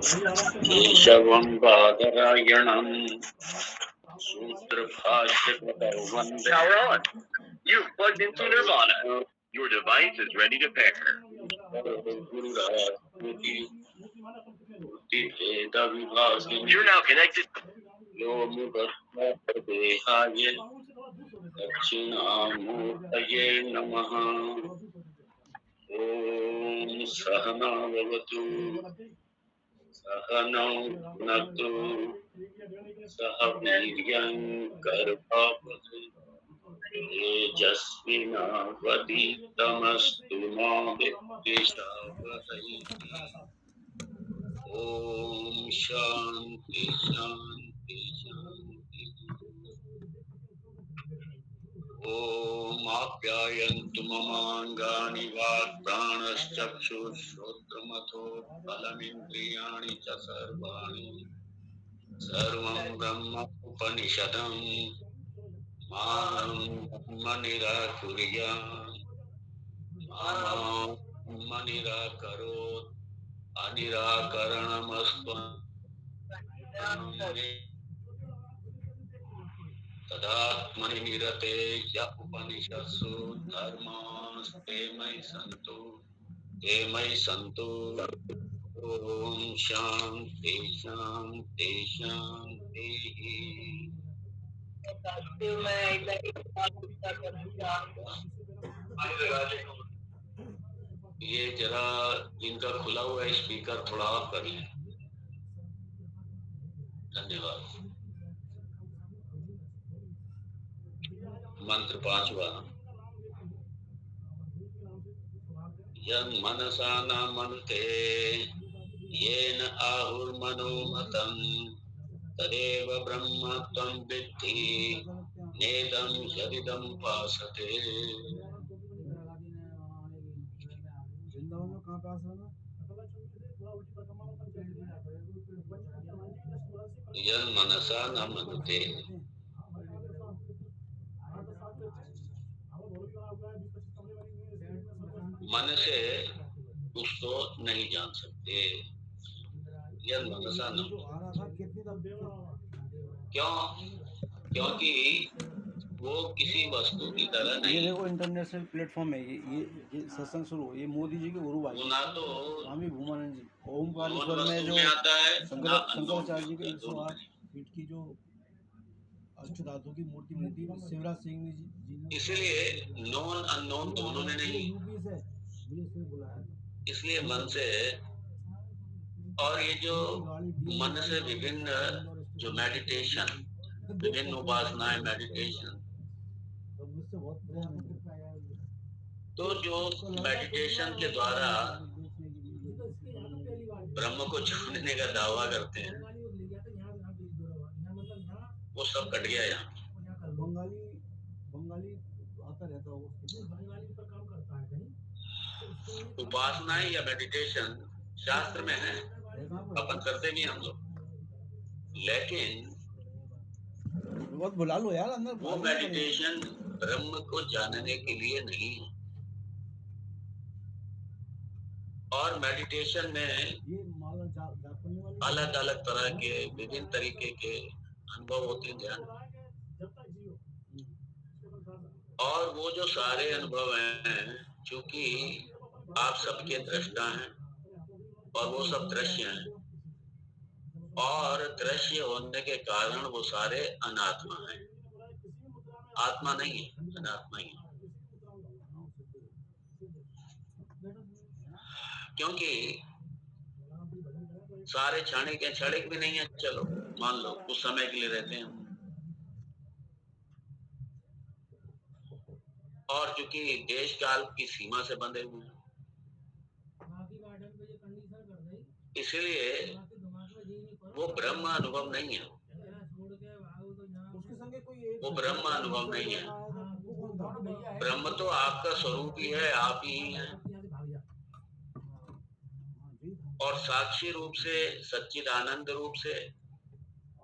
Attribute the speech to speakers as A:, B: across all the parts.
A: केशवं बादरायणं सूत्रभाष्यकृतौ वन्दे। Power on. You've plugged into Nirvana. Your device is ready to pair. You're now connected. दक्षिणामूर्तये नमः। ॐ सहना भवतु सहनौ भुनक्तु सह वीर्यं कर्भावतु तेजस्विनावधीतमस्तु मा विद्विषावहै। ॐ शान्ति शान्ति शान्ति। ॐ आप्यायन्तु ममाङ्गानि वाक्प्राणश्चक्षुश्रोत्रमथो बलमिन्द्रियाणि च सर्वाणि सर्वं ब्रह्म उपनिषदं मां ब्रह्म निराकुर्यात् मा ब्रह्म निराकरोत् अनिराकरणमस्तु तदात्मनि निरते य उपनिषत्सु धर्मास्ते मयि सन्तु ॐ शान्ति शान्ति शान्तिः। ये जरा इनका खुला हुआ स्पीकर थोड़ा ऑफ कर लें। धन्यवाद। मंत्र 5वां। यं मनसा न मनुते येन आहुर्मनोमतं तदेव ब्रह्म त्वं विद्धि नेदं शरीरं पासते। यं मनसा न मनुते, मन से उसको नहीं जान सकते। यह मनसा न, क्यों? क्योंकि वो किसी वस्तु की तरह नहीं।
B: ये देखो इंटरनेशनल प्लेटफॉर्म है, ये सत्संग शुरू, ये मोदी जी के गुरु भाई
A: ना तो
B: स्वामी भूमानंद जी ओमकारेश्वर में जो
A: आता है
B: शंकराचार्य जी के 108 फीट की जो अष्ट धातु की मूर्ति बनी थी शिवराज सिंह जी ने,
A: इसलिए नॉन अननोन दोनों ने नहीं, इसलिए मन से। और ये जो मन से विभिन्न जो मेडिटेशन, विभिन्न उपासनाएं, मेडिटेशन, तो जो मेडिटेशन के द्वारा ब्रह्म को जानने का दावा करते हैं, वो सब कट गया यहाँ।
B: बंगाली आता रहता है,
A: उपासनाएं या मेडिटेशन शास्त्र में है, अपन करते भी हम लोग, लेकिन
B: बहुत बुला लो यार अंदर।
A: वो मेडिटेशन ब्रह्म को जानने के लिए नहीं है। और मेडिटेशन में अलग अलग तरह के विभिन्न तरीके के अनुभव होते हैं ध्यान। और वो जो सारे अनुभव हैं, चूंकि आप सबके दृष्टा हैं और वो सब दृश्य हैं, और दृश्य होने के कारण वो सारे अनात्मा हैं। आत्मा नहीं है, अनात्मा ही है। क्योंकि सारे क्षणिक भी नहीं है, चलो मान लो कुछ समय के लिए रहते हैं, और चूंकि देश काल की सीमा से बंधे हुए हैं, इसलिए वो ब्रह्म अनुभव नहीं है, वो ब्रह्म अनुभव नहीं है। ब्रह्म तो आपका स्वरूप ही है, आप ही हैं, और साक्षी रूप से, सच्चिदानंद रूप से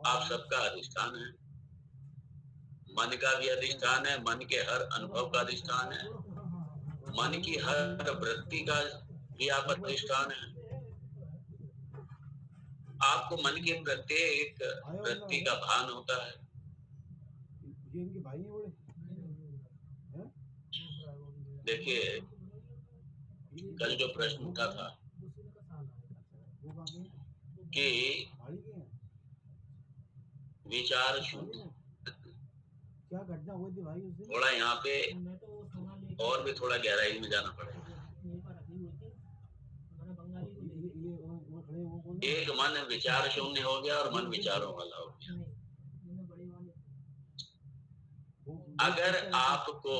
A: आप सबका अधिष्ठान है। मन का भी अधिष्ठान है, मन के हर अनुभव का अधिष्ठान है, मन की हर वृत्ति का भी आप अधिष्ठान है। आपको मन के प्रत्येक वृत्ति का भान होता है।
B: ये इनके भाई हैं बड़े हैं?
A: देखिए, कल जो प्रश्न उठा था
B: वो कहाँ के हैं?
A: कि
B: भाई के हैं?
A: विचार शून्य,
B: क्या घटना हुई थी भाई उससे?
A: थोड़ा यहाँ पे और भी थोड़ा गहराई में जाना पड़ेगा।
B: वो खड़े वो कौन है?
A: एक मन विचार शून्य हो गया और मन विचारों वाला हो गया। अगर आपको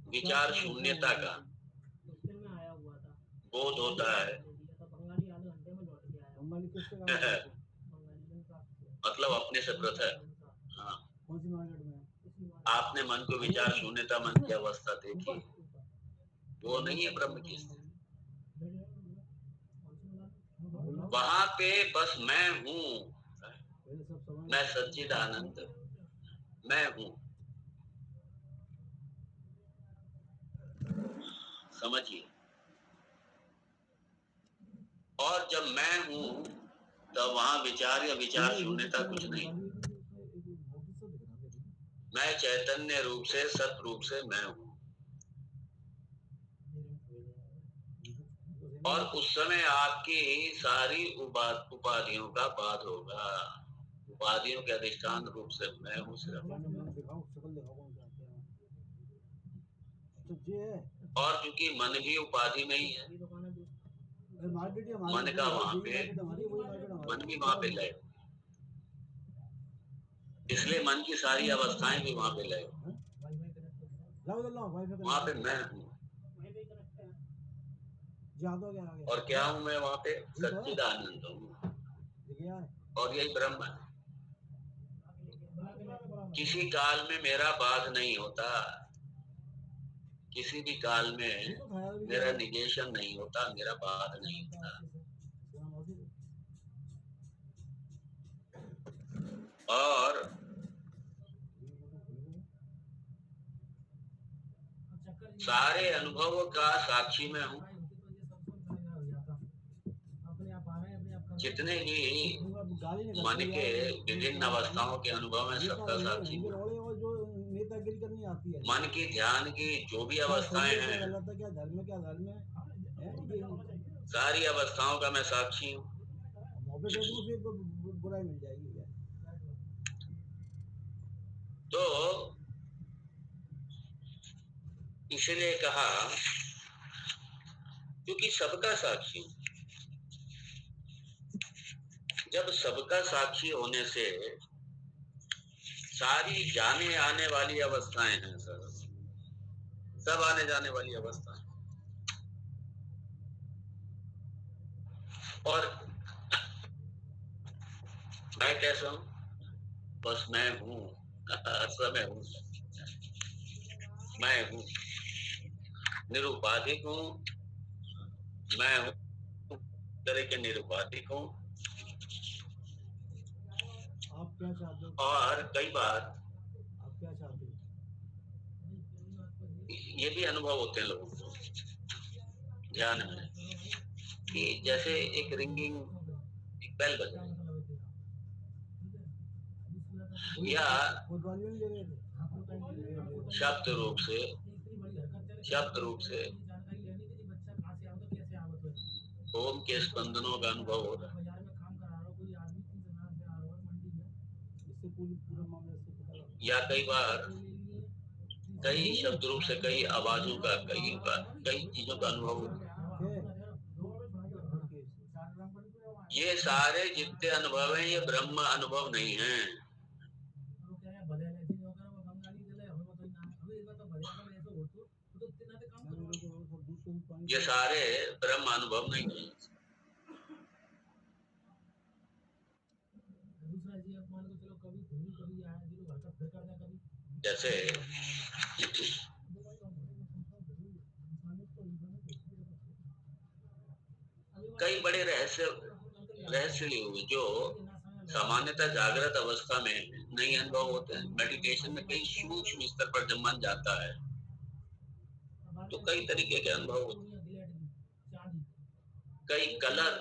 A: विचार शून्यता का बोध होता है
B: बंगाली किससे काम करते हैं?
A: मतलब अपने से पृथक, हाँ,
B: कौन सी मार्केट में है?
A: आपने मन को विचार शून्यता मन की अवस्था देखी, वो नहीं है ब्रह्म की स्थिति। वहां पे बस मैं हूँ, मैं सच्चिदानंद, मैं हूँ। समझिए। और जब मैं हूँ तब वहां विचार या विचार शून्यता कुछ नहीं। मैं चैतन्य रूप से, सत रूप से मैं हूँ। और उस समय आपकी सारी उपाधियों का बाध होगा। उपाधियों के अधिष्ठान रूप से मैं हूँ सिर्फ। और चूंकि मन भी उपाधि नहीं है, मन का वहां पे, मन भी वहां पे लय, इसलिए मन की सारी अवस्थाएं भी वहां पे लय, वहां पे मैं हूँ। और क्या हूँ मैं वहां पे? सच्चिदानंद हूँ। और यही ब्रह्म है। किसी काल में मेरा बाध नहीं होता, किसी भी काल में मेरा निगेशन नहीं होता, मेरा बाध नहीं होता। और सारे अनुभवों का साक्षी मैं हूँ। जितने भी मन के विभिन्न अवस्थाओं के अनुभव हैं, सबका साक्षी मैं। मन की, ध्यान की जो भी अवस्थाएं हैं, सारी अवस्थाओं का मैं साक्षी हूँ। तो इसलिए कहा क्योंकि सबका साक्षी हूँ। जब सबका साक्षी होने से सारी जाने आने वाली अवस्थाएं हैं सर, सब आने जाने वाली अवस्थाएं। और मैं कैसा हूँ? बस मैं हूँ, समय हूँ, मैं हूँ, निरुपाधिक हूँ, मैं हूँ, तरह के निरुपाधिक हूँ।
B: आप क्या चाहते हो?
A: और कई बार
B: आप क्या चाहते हो?
A: ये भी अनुभव होते हैं लोगों को ध्यान में कि जैसे एक रिंगिंग, एक बेल बज रही, या शब्द रूप से ओम के स्पंदनों का अनुभव हो रहा है, या कई बार कई शब्द रूप से कई आवाजों का, कई चीजों का अनुभव हो रहा है। ये सारे जितने अनुभव हैं ये ब्रह्म अनुभव नहीं हैं। ये सारे ब्रह्म अनुभव नहीं है। जैसे कई बड़े रहस्य हुए जो सामान्यतः जागृत अवस्था में नहीं अनुभव होते हैं। मेडिटेशन में कई सूक्ष्म स्तर पर जब मन जाता है तो कई तरीके के अनुभव होते हैं। कई कलर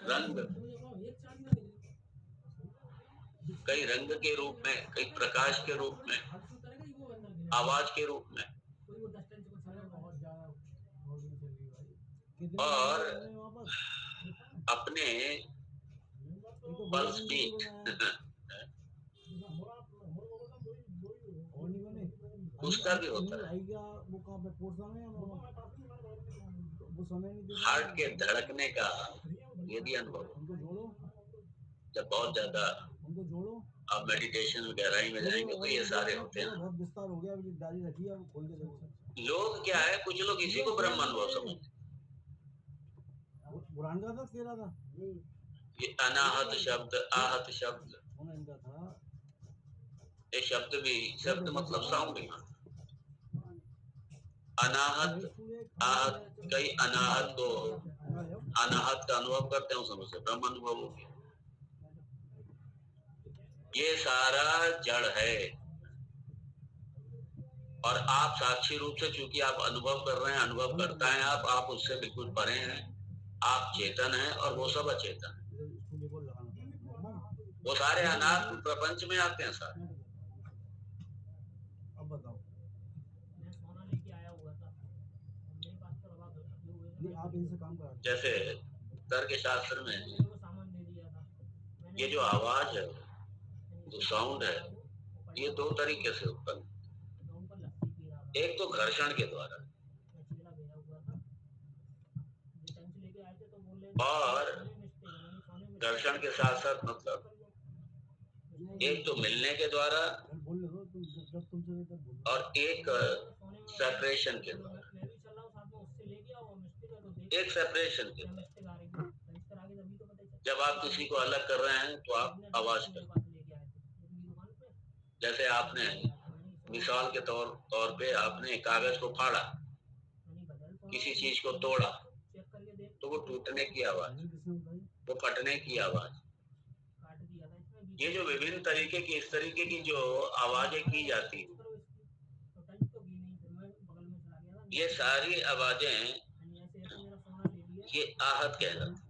A: रंग, कई रंग के रूप में, कई प्रकाश के रूप में, आवाज के रूप में, और अपने पल्स बीट उसका भी होता है। हार्ट के धड़कने का यदि अनुभव जब बहुत ज्यादा आप मेडिटेशन में गहराई में जाएंगे तो ये सारे होते हैं।
B: बहुत विस्तार हो गया, अभी डायरी रखी है, खोल के देखो।
A: लोग क्या है, कुछ लोग इसी को ब्रह्म अनुभव समझते।
B: बुरान का था, तेरा था
A: ये अनाहत शब्द, आहत शब्द, ये शब्द भी, शब्द मतलब साउंड ही। अनाहत आहत, कई अनाहत को अनाहत का अनुभव करते हैं, समझते ब्रह्म अनुभव हो गया। ये सारा जड़ है, और आप साक्षी रूप से, चूंकि आप अनुभव कर रहे हैं, अनुभव करता है आप उससे बिल्कुल परे हैं। आप चेतन हैं और वो सब अचेतन है। वो सारे अनात्म प्रपंच में आते हैं सारे।
B: अब बताओ, आप इनसे काम करा।
A: जैसे तर्क शास्त्र में ये जो आवाज है, जो साउंड है, ये दो तरीके से उत्पन्न, एक तो घर्षण के द्वारा, और घर्षण के साथ साथ मतलब एक तो मिलने के द्वारा और एक सेपरेशन के द्वारा। एक सेपरेशन के द्वारा, जब आप किसी को अलग कर रहे हैं तो आप आवाज करते हैं। जैसे आपने मिसाल के तौर पे आपने कागज को फाड़ा, किसी चीज को तोड़ा, तो वो टूटने की आवाज, वो फटने की आवाज। ये जो विभिन्न तरीके की, इस तरीके की जो आवाजें की जाती हैं, ये सारी आवाजें ये आहत कहलाती हैं।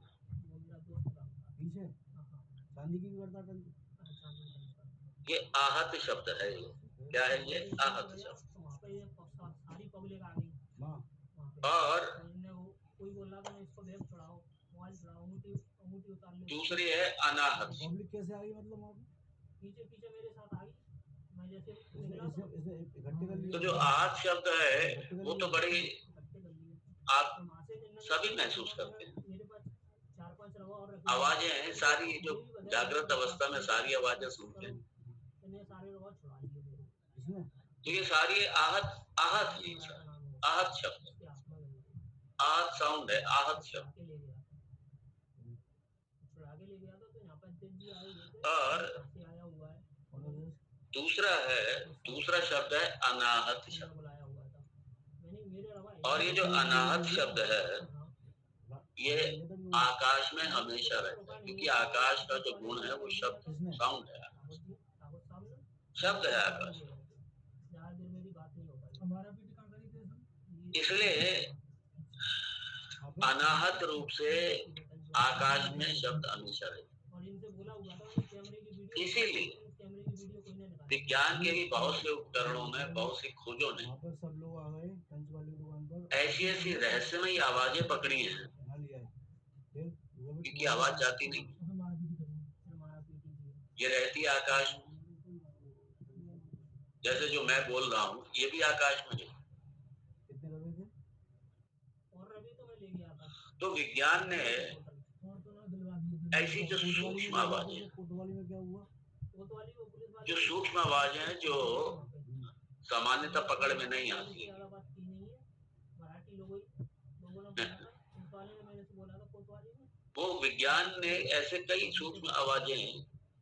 A: ये आहत शब्द है। क्या है ये? आहत शब्द। और दूसरी है अनाहत।
B: पब्लिक कैसे आ गई, मतलब वहाँ पे
A: तो जो आहत शब्द है वो तो बड़ी आप सभी महसूस करते हैं। आवाजें हैं सारी, जो जागृत अवस्था में सारी आवाजें सुनते हैं, तो ये सारी आहत, आहत ही, आहत शब्द, आहत साउंड है, आहत शब्द। और दूसरा शब्द है अनाहत शब्द। और ये जो अनाहत शब्द है ये आकाश में हमेशा रहता है, क्योंकि आकाश का जो गुण है वो शब्द, साउंड है, शब्द है आकाश। इसलिए अनाहत रूप से आकाश में शब्द हमेशा रहता। इसीलिए विज्ञान के भी बहुत से उपकरणों में, बहुत सी खोजों ने ऐसी ऐसी रहस्यमयी आवाजें पकड़ी हैं, क्योंकि आवाज जाती नहीं, ये रहती है आकाश में। जैसे जो मैं बोल रहा हूँ ये भी आकाश में है। तो विज्ञान ने ऐसी जो सूक्ष्म आवाजें, जो सूक्ष्म आवाजें हैं, जो सामान्यतः पकड़ में नहीं आती, वो विज्ञान ने ऐसे कई सूक्ष्म आवाजें,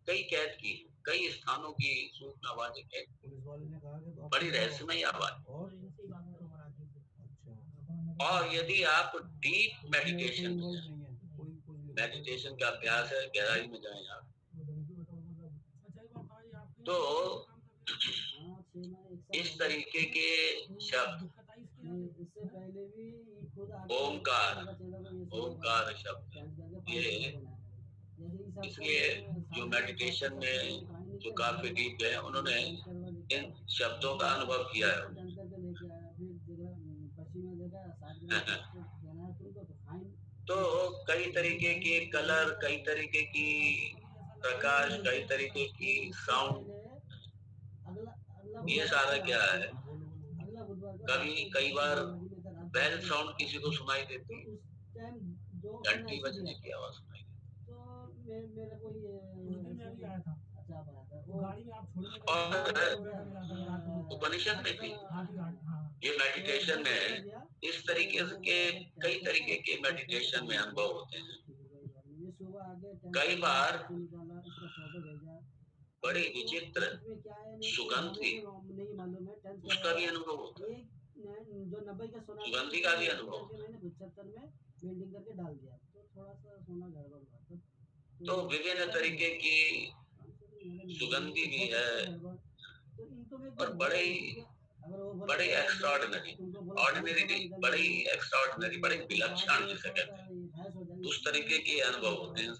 A: कई कैद की, कई स्थानों की सूक्ष्म आवाजें कैद, बड़ी रहस्यमय आवाज। और यदि आप डीप मेडिटेशन का अभ्यास है, गहराई में जाएं आप, तो इस तरीके के शब्द ओमकार, ओमकार शब्द ये इसलिए जो मेडिटेशन में जो काफी डीप है उन्होंने इन शब्दों का अनुभव किया है। तो कई तरीके के कलर, कई तरीके की प्रकाश, कई तरीके की साउंड, ये सारा क्या है, कई बार बेल साउंड किसी को सुनाई देती है, घंटी बजने की आवाज सुनाई और उपनिषद में भी ये मेडिटेशन में इस तरीके के कई तरीके के मेडिटेशन में अनुभव होते हैं। कई बार बड़े विचित्र सुगंध भी, उसका भी अनुभव होता है, सुगंधी का भी अनुभव होता है। तो विभिन्न तरीके की सुगंधी भी है और बड़े एक्स्ट्राऑर्डिनरी, ऑर्डिनरी नहीं, बड़े एक्स्ट्राऑर्डिनरी, बड़े विलक्षण जिसे कहते हैं, उस तरीके के अनुभव होते हैं।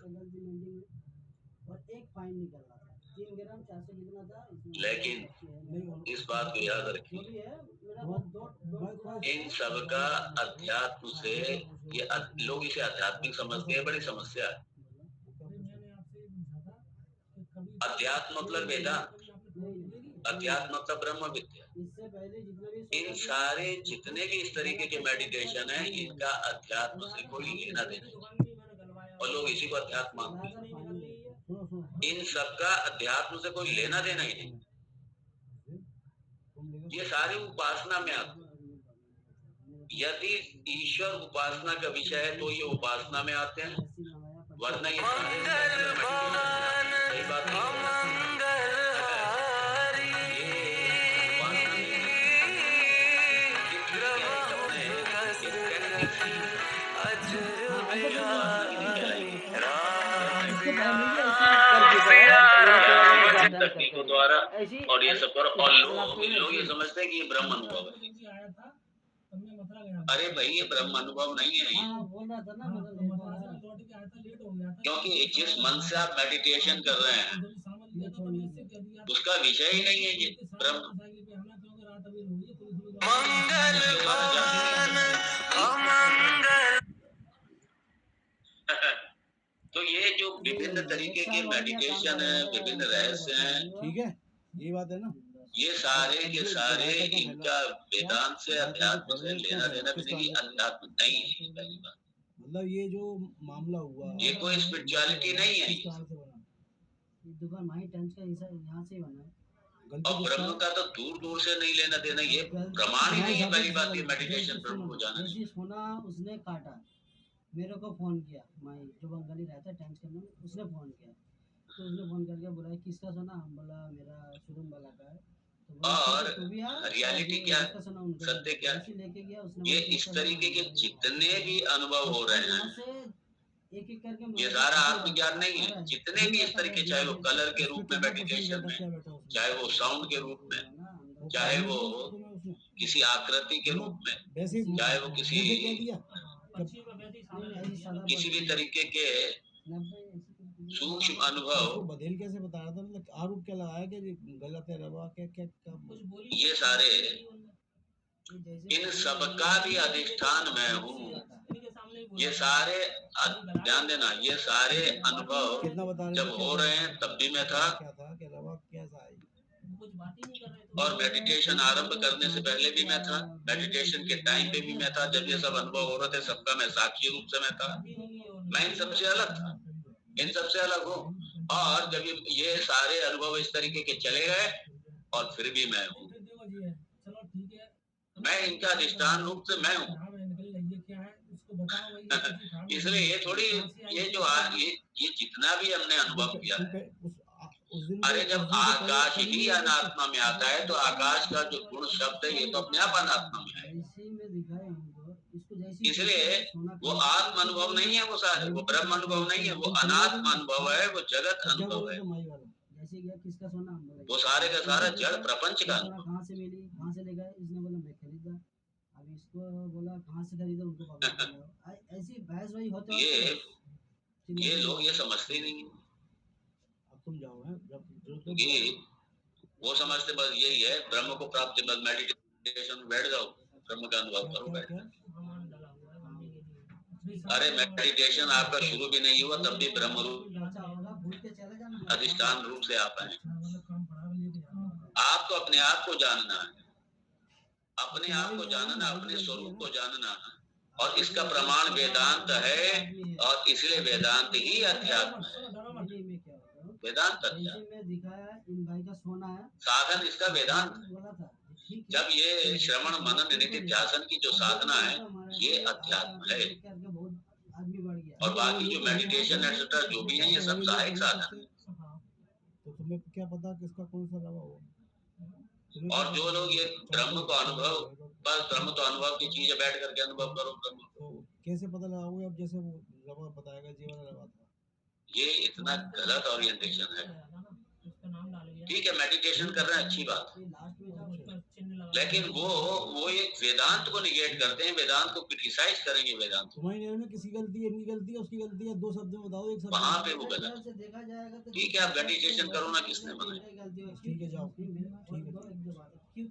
A: लेकिन इस बात को याद रखिए, इन सब का अध्यात्म से, ये लोग इसे आध्यात्मिक समझते हैं, बड़ी समस्या है। अध्यात्म मतलब वेदांत, अध्यात्म मतलब ब्रह्म विद्या। इन सारे जितने भी इस तरीके के मेडिटेशन है, इनका अध्यात्म से कोई लेना देना नहीं, और लोग इसी को अध्यात्म मानते हैं। इन सबका अध्यात्म से कोई लेना देना ही नहीं, ये सारे उपासना में आते हैं। यदि ईश्वर उपासना का विषय है तो ये उपासना में आते हैं, वरना ये सारे सही बात नहीं तकनीकों द्वारा और ये सब पर, और लोग ये समझते हैं कि ये ब्रह्म अनुभव है। अरे भाई ये ब्रह्म अनुभव नहीं है, क्योंकि जिस मन से आप मेडिटेशन कर रहे हैं उसका विषय ही नहीं है ये ब्रह्म। तो ये जो विभिन्न तरीके के मेडिटेशन है, विभिन्न रहस्य हैं,
B: ठीक है, ये बात है ना,
A: ये सारे के सारे इनका वेदांत से, अध्यात्म से लेना देना भी नहीं, अध्यात्म नहीं है। पहली बात
B: मतलब ये जो मामला हुआ,
A: ये कोई स्पिरिचुअलिटी नहीं है, और ब्रह्म का तो दूर दूर से नहीं लेना देना, ये प्रमाण ही नहीं है। पहली बात ये मेडिटेशन ब्रह्म को जाना नहीं।
B: उसने काटा, मेरे को फोन किया, मैं जो बंगाली रहता है टेंस करने में, उसने फोन किया, तो उसने फोन करके बोला किसका सुना, हम बोला मेरा शुभम वाला का है,
A: और रियलिटी क्या, सत्य क्या, ये इस तरीके के जितने भी अनुभव हो रहे हैं ये सारा आत्मज्ञान नहीं है। जितने भी इस तरीके, चाहे वो कलर के रूप में मेडिटेशन में, चाहे वो साउंड के रूप में, चाहे वो किसी आकृति के रूप में, चाहे वो किसी भी तरीके के सूक्ष्म अनुभव,
B: बदल कैसे बता रहा था, मतलब आरोप क्या लगाया कि गलत है, रवा क्या क्या
A: ये सारे, इन सबका भी अधिष्ठान मैं हूँ। ये सारे ध्यान देना, ये सारे अनुभव जब हो रहे हैं तब भी मैं था, और मेडिटेशन आरंभ करने से पहले भी मैं था, मेडिटेशन के टाइम पे भी मैं था, जब ये सब अनुभव हो रहे थे सबका मैं साक्षी रूप से मैं था। मैं इन सबसे अलग था, इन सबसे अलग हूँ। और जब ये सारे अनुभव इस तरीके के चले गए और फिर भी मैं हूँ, मैं इनका अधिष्ठान रूप से मैं हूँ। इसलिए ये थोड़ी, ये जो ये जितना भी हमने अनुभव किया है, अरे जब आकाश ही अनात्मा में आता है तो आकाश का जो गुण शब्द है ये तो अपने आप अनात्मा में है। इसलिए वो आत्म अनुभव नहीं है, वो सारे, वो ब्रह्म अनुभव नहीं है, वो अनात्म अनुभव है, वो जगत अनुभव है, वो सारे का सारा जड़ प्रपंच का अनुभव।
B: तो उनको पकड़ के लाओ। ऐसी बहस वही होते
A: ये लोग ये समझते ही नहीं।
B: अब तुम जाओ है
A: क्योंकि वो समझते बस यही है ब्रह्म को प्राप्त, बस मेडिटेशन में बैठ जाओ, ब्रह्म का अनुभव करो बैठ। अरे मेडिटेशन आपका शुरू भी नहीं हुआ तब भी ब्रह्म रूप अधिष्ठान रूप से आप हैं। आपको अपने आप को जानना है, अपने आप को जानना, अपने स्वरूप को जानना, और इसका प्रमाण वेदांत है, और इसलिए वेदांत ही अध्यात्म है। वेदांत साधन इसका वेदांत। जब ये श्रवण मनन निधिध्यासन की जो साधना है ये अध्यात्म है, और बाकी जो मेडिटेशन एक्सेट्रा जो भी है ये सब सहायक साधन है।
B: तो तुम्हें क्या पता किसका कौन सा रवा हो।
A: और जो लोग ये ब्रह्म को अनुभव, बस ब्रह्म तो अनुभव की चीज है, बैठ करके अनुभव करो ब्रह्म।
B: तो कैसे पता लगाओगे अब, जैसे वो रवा बताएगा जीवन रवा था।
A: ये इतना गलत ओरिएंटेशन है। ठीक है मेडिटेशन कर रहे हैं, अच्छी बात, लेकिन वो एक वेदांत को निगेट करते हैं, वेदांत को क्रिटिसाइज करेंगे। वेदांत
B: में किसी गलती है, इनकी गलती है, उसकी गलती है, दो शब्द में बताओ, एक शब्द
A: वहां पे वो गलत। ठीक है आप मेडिटेशन करो ना, किसने मना?
B: ठीक है जाओ,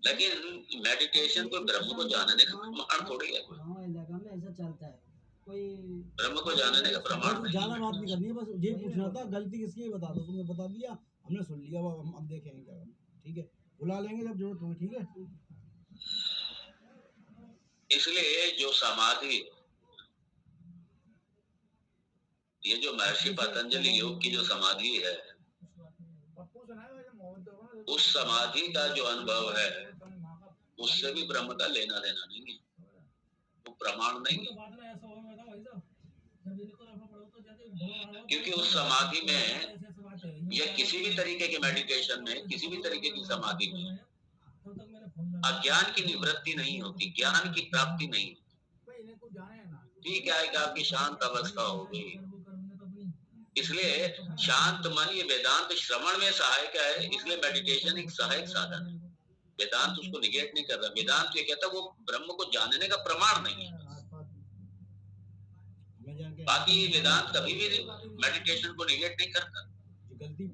A: लेकिन मेडिटेशन को ब्रह्म को जानने का प्रमाण थोड़ी है।
B: ऐसा चलता है, कोई
A: ब्रह्म को जानने का प्रमाण
B: ज्यादा बात नहीं करनी है, बस ये पूछना था गलती किसकी बता दो। तुमने बता दिया, हमने सुन लिया, अब देखेंगे क्या करना। ठीक है बुला लेंगे जब जरूरत हो। ठीक है
A: इसलिए जो समाधि, ये जो महर्षि पतंजलि योग की जो समाधि है, उस समाधि का जो अनुभव है उससे भी ब्रह्म का लेना देना नहीं है, वो प्रमाण नहीं है। क्योंकि उस समाधि में या किसी भी तरीके के मेडिटेशन में, किसी भी तरीके की समाधि में अज्ञान की निवृत्ति नहीं होती, ज्ञान की प्राप्ति नहीं होती। ठीक है कि आपकी शांत अवस्था हो गई, इसलिए शांत मन ये वेदांत श्रवण में सहायक है, इसलिए मेडिटेशन एक सहायक साधन है। वेदांत उसको निगेट नहीं कर रहा, वेदांत ये कहता है वो ब्रह्म को जानने का प्रमाण नहीं है। बाकी वेदांत कभी भी मेडिटेशन को निगेट नहीं करता।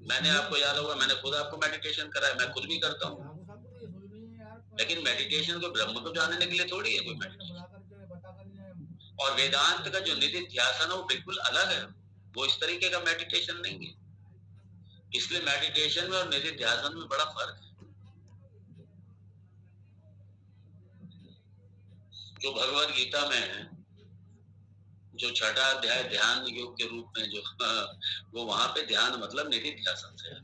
A: मैंने आपको याद होगा, मैंने खुद आपको मेडिटेशन कराया, मैं खुद भी करता हूँ, लेकिन मेडिटेशन को ब्रह्म को जानने के लिए थोड़ी है कोई मेडिटेशन। और वेदांत का जो निधिध्यासन है वो बिल्कुल अलग है, वो इस तरीके का मेडिटेशन नहीं है। इसलिए मेडिटेशन में और निधिध्यासन में बड़ा फर्क है। जो भगवद गीता में है, जो छठा अध्याय ध्यान योग के रूप में जो वो वहां पे ध्यान मतलब निधिध्यासन से है।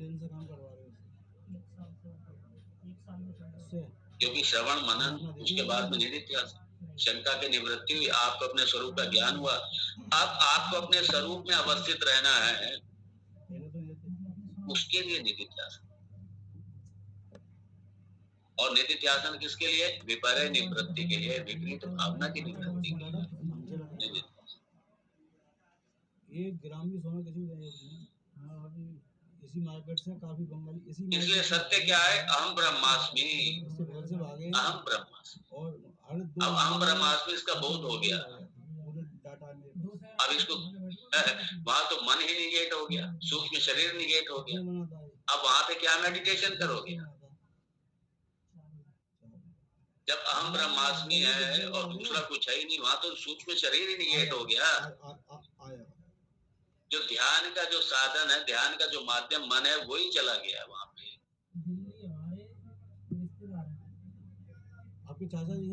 A: क्योंकि श्रवण मनन उसके बाद में निधिध्यासन, शंका की निवृत्ति हुई, आपको अपने स्वरूप का ज्ञान हुआ। अब आपको अपने स्वरूप में अवस्थित रहना है, उसके लिए निधिध्यासन। और निधिध्यासन किसके लिए? विपर्य निवृत्ति के लिए, विपरीत भावना की निवृत्ति के लिए।
B: ये ग्राम भी सोना इसी मार्केट से काफी बंगाली इसी।
A: इसलिए सत्य क्या है? अहम ब्रह्मास्मि, अहम ब्रह्मास्मि। अब अहम ब्रह्मास्मि इसका बोध हो गया। अब इसको वहां तो मन ही निगेट हो गया, सूक्ष्म शरीर निगेट हो गया। अब वहां पे क्या मेडिटेशन करोगे? जब अहम ब्रह्मास्मि है और दूसरा कुछ है ही नहीं, वहां तो सूक्ष्म शरीर ही निगेट हो गया। जो ध्यान का जो साधन है, ध्यान का जो माध्यम मन है, वही चला गया वहां पे।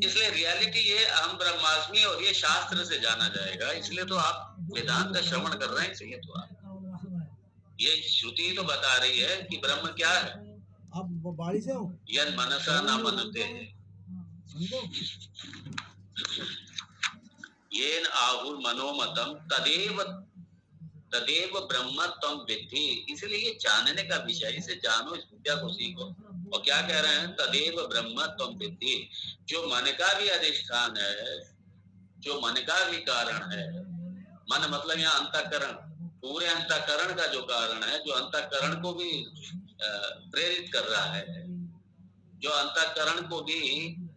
A: इसलिए रियलिटी ये अहम ब्रह्मास्मि और ये शास्त्र से जाना जाएगा। इसलिए तो आप वेदांत का श्रवण कर रहे हैं, इसलिए तो आप ये श्रुति तो बता रही है कि ब्रह्म क्या है।
B: आप बाड़ी से हो?
A: यन मनसा न मनते येन आहुर मनोमतम तदेव ब्रह्म त्वं विद्धि। इसलिए ये जानने का विषय, इसे जानो, इस विद्या को सीखो। और क्या कह रहे हैं? तदेव ब्रह्म त्वं विद्धि। जो मन का भी अधिष्ठान है, जो मन का भी कारण है, मन मतलब यहाँ अंतःकरण, पूरे अंतःकरण का जो कारण है, जो अंतःकरण को भी प्रेरित कर रहा है, जो अंतःकरण को भी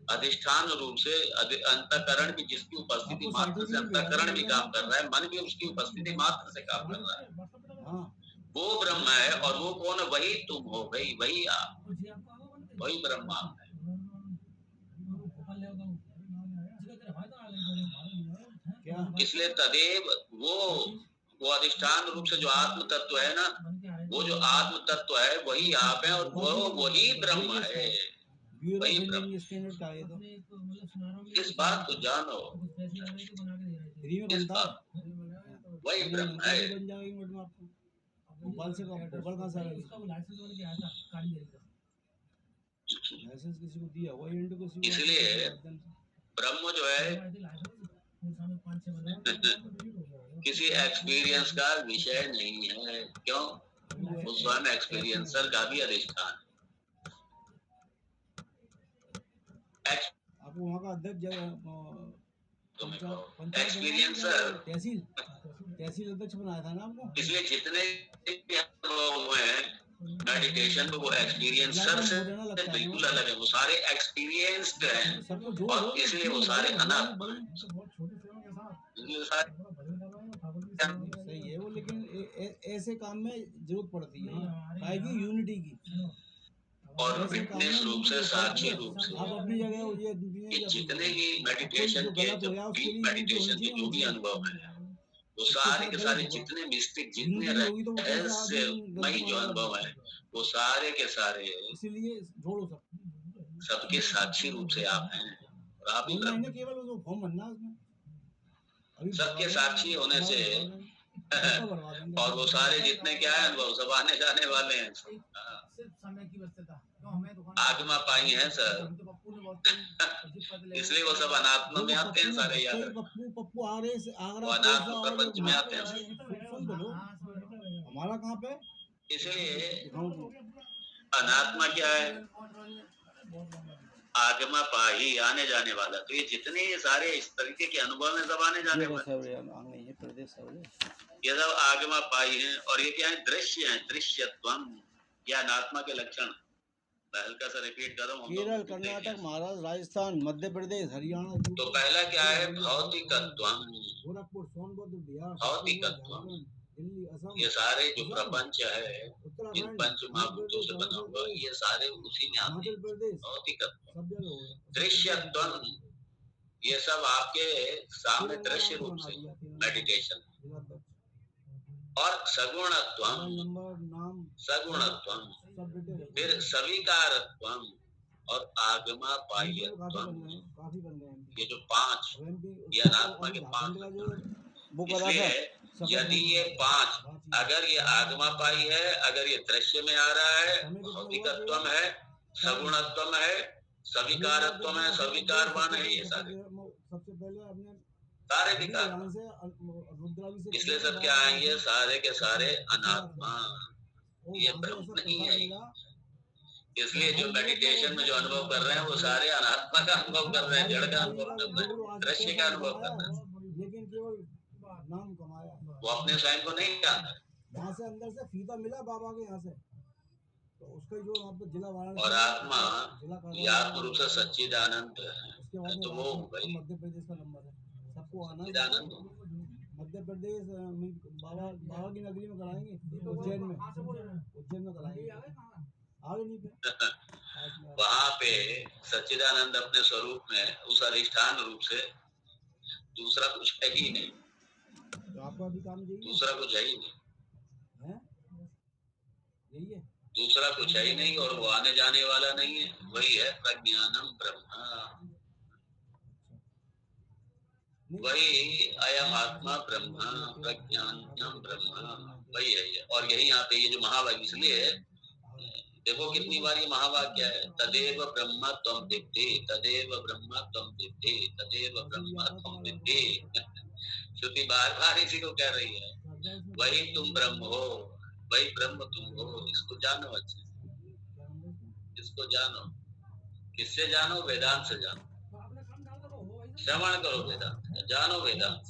A: अधिष्ठान रूप से अंतःकरण भी जिसकी उपस्थिति मात्र से अंतःकरण भी काम कर रहा है, मन भी उसकी उपस्थिति मात्र से काम कर रहा है, वो ब्रह्म है। और वो कौन है? वही तुम हो, वही आप, वही ब्रह्मा है। इसलिए तदेव वो अधिष्ठान रूप से जो आत्म तत्व है ना, वो जो आत्म तत्व है वही आप है, और वो वही ब्रह्म है, वही ब्रह्म। इस बात को जानो, इस बात वही ब्रह्म है। इसलिए ब्रह्म जो है किसी एक्सपीरियंस का विषय नहीं है। क्यों? वो स्वयं एक्सपीरियंसर का भी अधिष्ठान।
B: आपको वहाँ का अध्यक्ष
A: एक्सपीरियंसर
B: तहसील अध्यक्ष बनाया था ना आपको।
A: इसलिए जितने भी अनुभव हुए हैं मेडिटेशन में, वो एक्सपीरियंसर से बिल्कुल अलग है। वो सारे एक्सपीरियंस्ड हैं, और इसलिए वो सारे अनात्मा हैं।
B: सही है वो, लेकिन ऐसे काम में जरूरत पड़ती है यूनिटी की,
A: और विटनेस रूप से, साक्षी रूप से।
B: आप अपनी जगह
A: ये जितने भी मेडिटेशन के, मेडिटेशन के जो भी अनुभव है, वो सारे के सारे जितने मिस्टिक, जितने रहस्यमयी जो अनुभव है, वो सारे के सारे
B: इसीलिए जोड़ो
A: सबके साक्षी रूप से आप हैं, और आप ही ब्रह्म।
B: केवल फॉर्म बनना उसमें
A: सबके साक्षी होने से और वो सारे जितने क्या है अनुभव, सब आने जाने वाले हैं।
B: समय की व्यस्तता
A: आगमा पाई है सर, इसलिए वो सब अनात्मा में आते हैं सारे। याद
B: पप्पू आ रहे
A: वो अनात्म प्रपंच में आते हैं।
B: हमारा कहाँ पे?
A: इसलिए अनात्मा क्या है? आगमा पाही, आने जाने वाला। तो ये जितने ये सारे इस तरीके के अनुभव में सब आने जाने वाले, ये सब आगमा पाही है। और ये क्या है? दृश्य है, दृश्यत्वम, या अनात्मा के लक्षण। हल्का सा रिपीट कर रहा हूँ।
B: केरल, कर्नाटक, महाराष्ट्र, राजस्थान, मध्य प्रदेश, हरियाणा।
A: तो पहला क्या है? भौतिकत्वम,
B: गोरखपुर, सोनभद्र, बिहार,
A: भौतिकत्वम।
B: दिल्ली, असम,
A: ये सारे जो प्रपंच है, इन पंच महाभूतों से बना हुआ, ये सारे उसी में आते हैं। भौतिकत्व, दृश्यत्वम, ये सब आपके सामने दृश्य रूप से मेडिटेशन। और सगुणत्वम, सगुणत्वम, फिर सविकारत्वम और आगमा पाह्यत्वम। ये जो पांच, ये अनात्मा के पांच लक्षण। इसलिए यदि ये पांच, अगर ये आगमा पाई है, अगर ये दृश्य में आ रहा है, भौतिकत्वम है, सगुणत्वम है, सविकारत्वम है, सविकारवान है, ये सारे सारे विकार। इसलिए सब क्या आएंगे? सारे के सारे अनात्मा, ये ब्रह्म नहीं है। इसलिए जो मेडिटेशन में जो अनुभव कर रहे हैं, वो सारे अनात्मा का अनुभव कर रहे हैं, जड़ का अनुभव कर रहे हैं, दृश्य का अनुभव कर रहे हैं।
B: लेकिन केवल नाम कमाया,
A: वो अपने स्वयं को नहीं जानते।
B: वहाँ से अंदर से फीता मिला बाबा के यहाँ से, तो उसका जो वहाँ पे जिला वाला।
A: और आत्मा ये आत्म रूप से सच्चिदानंद है, तो वो भाई
B: मध्य प्रदेश का नंबर है, सबको आना।
A: सच्चिदानंद
B: मध्य प्रदेश बाबा की नगरी में कराएंगे, उज्जैन में कराएंगे, आगे नहीं पे।
A: वहाँ पे सच्चिदानंद अपने स्वरूप में, उस अधिष्ठान रूप से दूसरा कुछ है ही नहीं।
B: तो आपका भी काम
A: दूसरा कुछ है ही नहीं,
B: यही है,
A: दूसरा कुछ है ही नहीं। और वो आने जाने वाला नहीं है, वही है प्रज्ञानम ब्रह्म, वही अयम आत्मा ब्रह्म, प्रज्ञानम ब्रह्म, वही है। और यही यहाँ पे ये जो महावाक्य, इसलिए देखो कितनी बार ये महावाक्य है, तदेव ब्रह्म त्वं विद्धि, तदेव ब्रह्म त्वं विद्धि, तदेव ब्रह्म त्वं विद्धि। श्रुति बार बार इसी को कह रही है, वही तुम ब्रह्म हो, वही ब्रह्म तुम हो। इसको जानो अच्छे, इसको जानो। किससे जानो? वेदांत से जानो, श्रवण करो वेदांत, जानो वेदांत।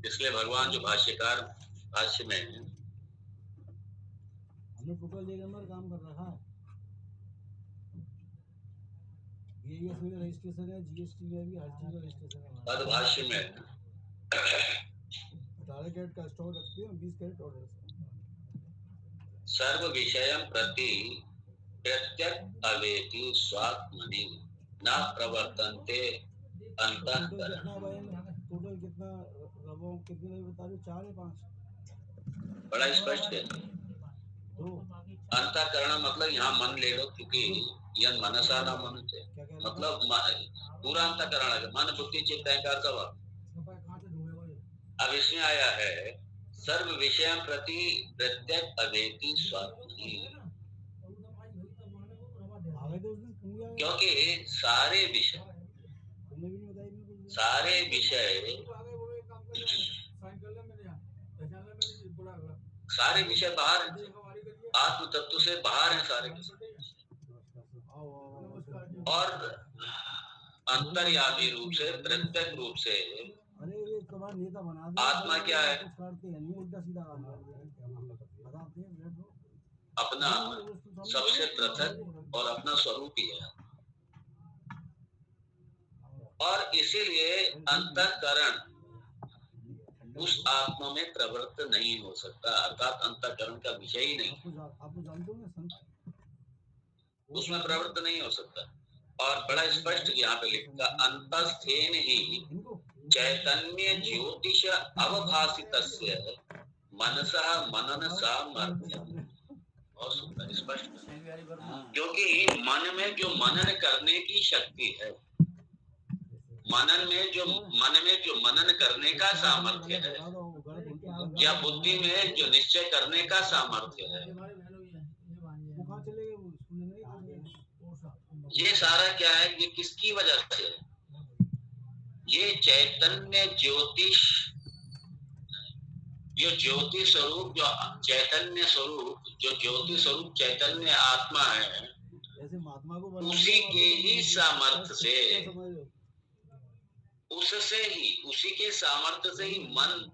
A: इसलिए भगवान जो भाष्यकार भाष्य में
B: हमने टोटल 1 नंबर काम कर रहा है,
C: जीएस में रजिस्ट्रेशन है, जीएसटी में भी, हर चीज का रजिस्ट्रेशन है।
A: पदभाष्य में
C: 18 कैरेट का स्टॉक रखते हैं, 20 कैरेट ऑर्डर से।
A: सर्व विषयम प्रति प्रत्यक अवेति स्वात्मनि न प्रवर्तन्ते अंतःकरण।
C: टोटल कितना रबों कितने बता रहे हो? 4 या 5?
A: बड़ा स्पष्ट है। अंतःकरण मतलब यहाँ मन ले लो, क्योंकि यह मनसा न मनते, मतलब पूरा अंतःकरण है, मन बुद्धि चित्त अहंकार सब। अब इसमें आया है सर्व विषय प्रति प्रत्यक अवेति स्वात्मनि, क्योंकि सारे विषय बाहर हैं, आत्म तत्व से बाहर हैं सारे के सारे। और अंतर्यामी रूप से, प्रत्यक्ष रूप से आत्मा क्या है? अपना सबसे पृथक और अपना स्वरूप ही है। और इसीलिए अंतःकरण उस आत्मा में प्रवृत्त नहीं हो सकता, अर्थात अंतःकरण का विषय ही नहीं, उसमें प्रवृत्त नहीं हो सकता। और बड़ा स्पष्ट यहाँ पे लिखा, अंतस्थेन ही चैतन्य ज्योतिष अवभासितस्य मनसा मनन सामर्थ्य। और सुंदर स्पष्ट, क्योंकि मन में जो मनन करने की शक्ति है, मन में जो मनन करने का सामर्थ्य है, या बुद्धि में जो निश्चय करने का सामर्थ्य है, ये सारा क्या है? ये किसकी वजह से? ये चैतन्य ज्योतिष, जो ज्योति स्वरूप, जो चैतन्य स्वरूप, जो ज्योति स्वरूप चैतन्य आत्मा है, उसी के ही सामर्थ्य से, उससे ही, उसी के सामर्थ्य से ही मन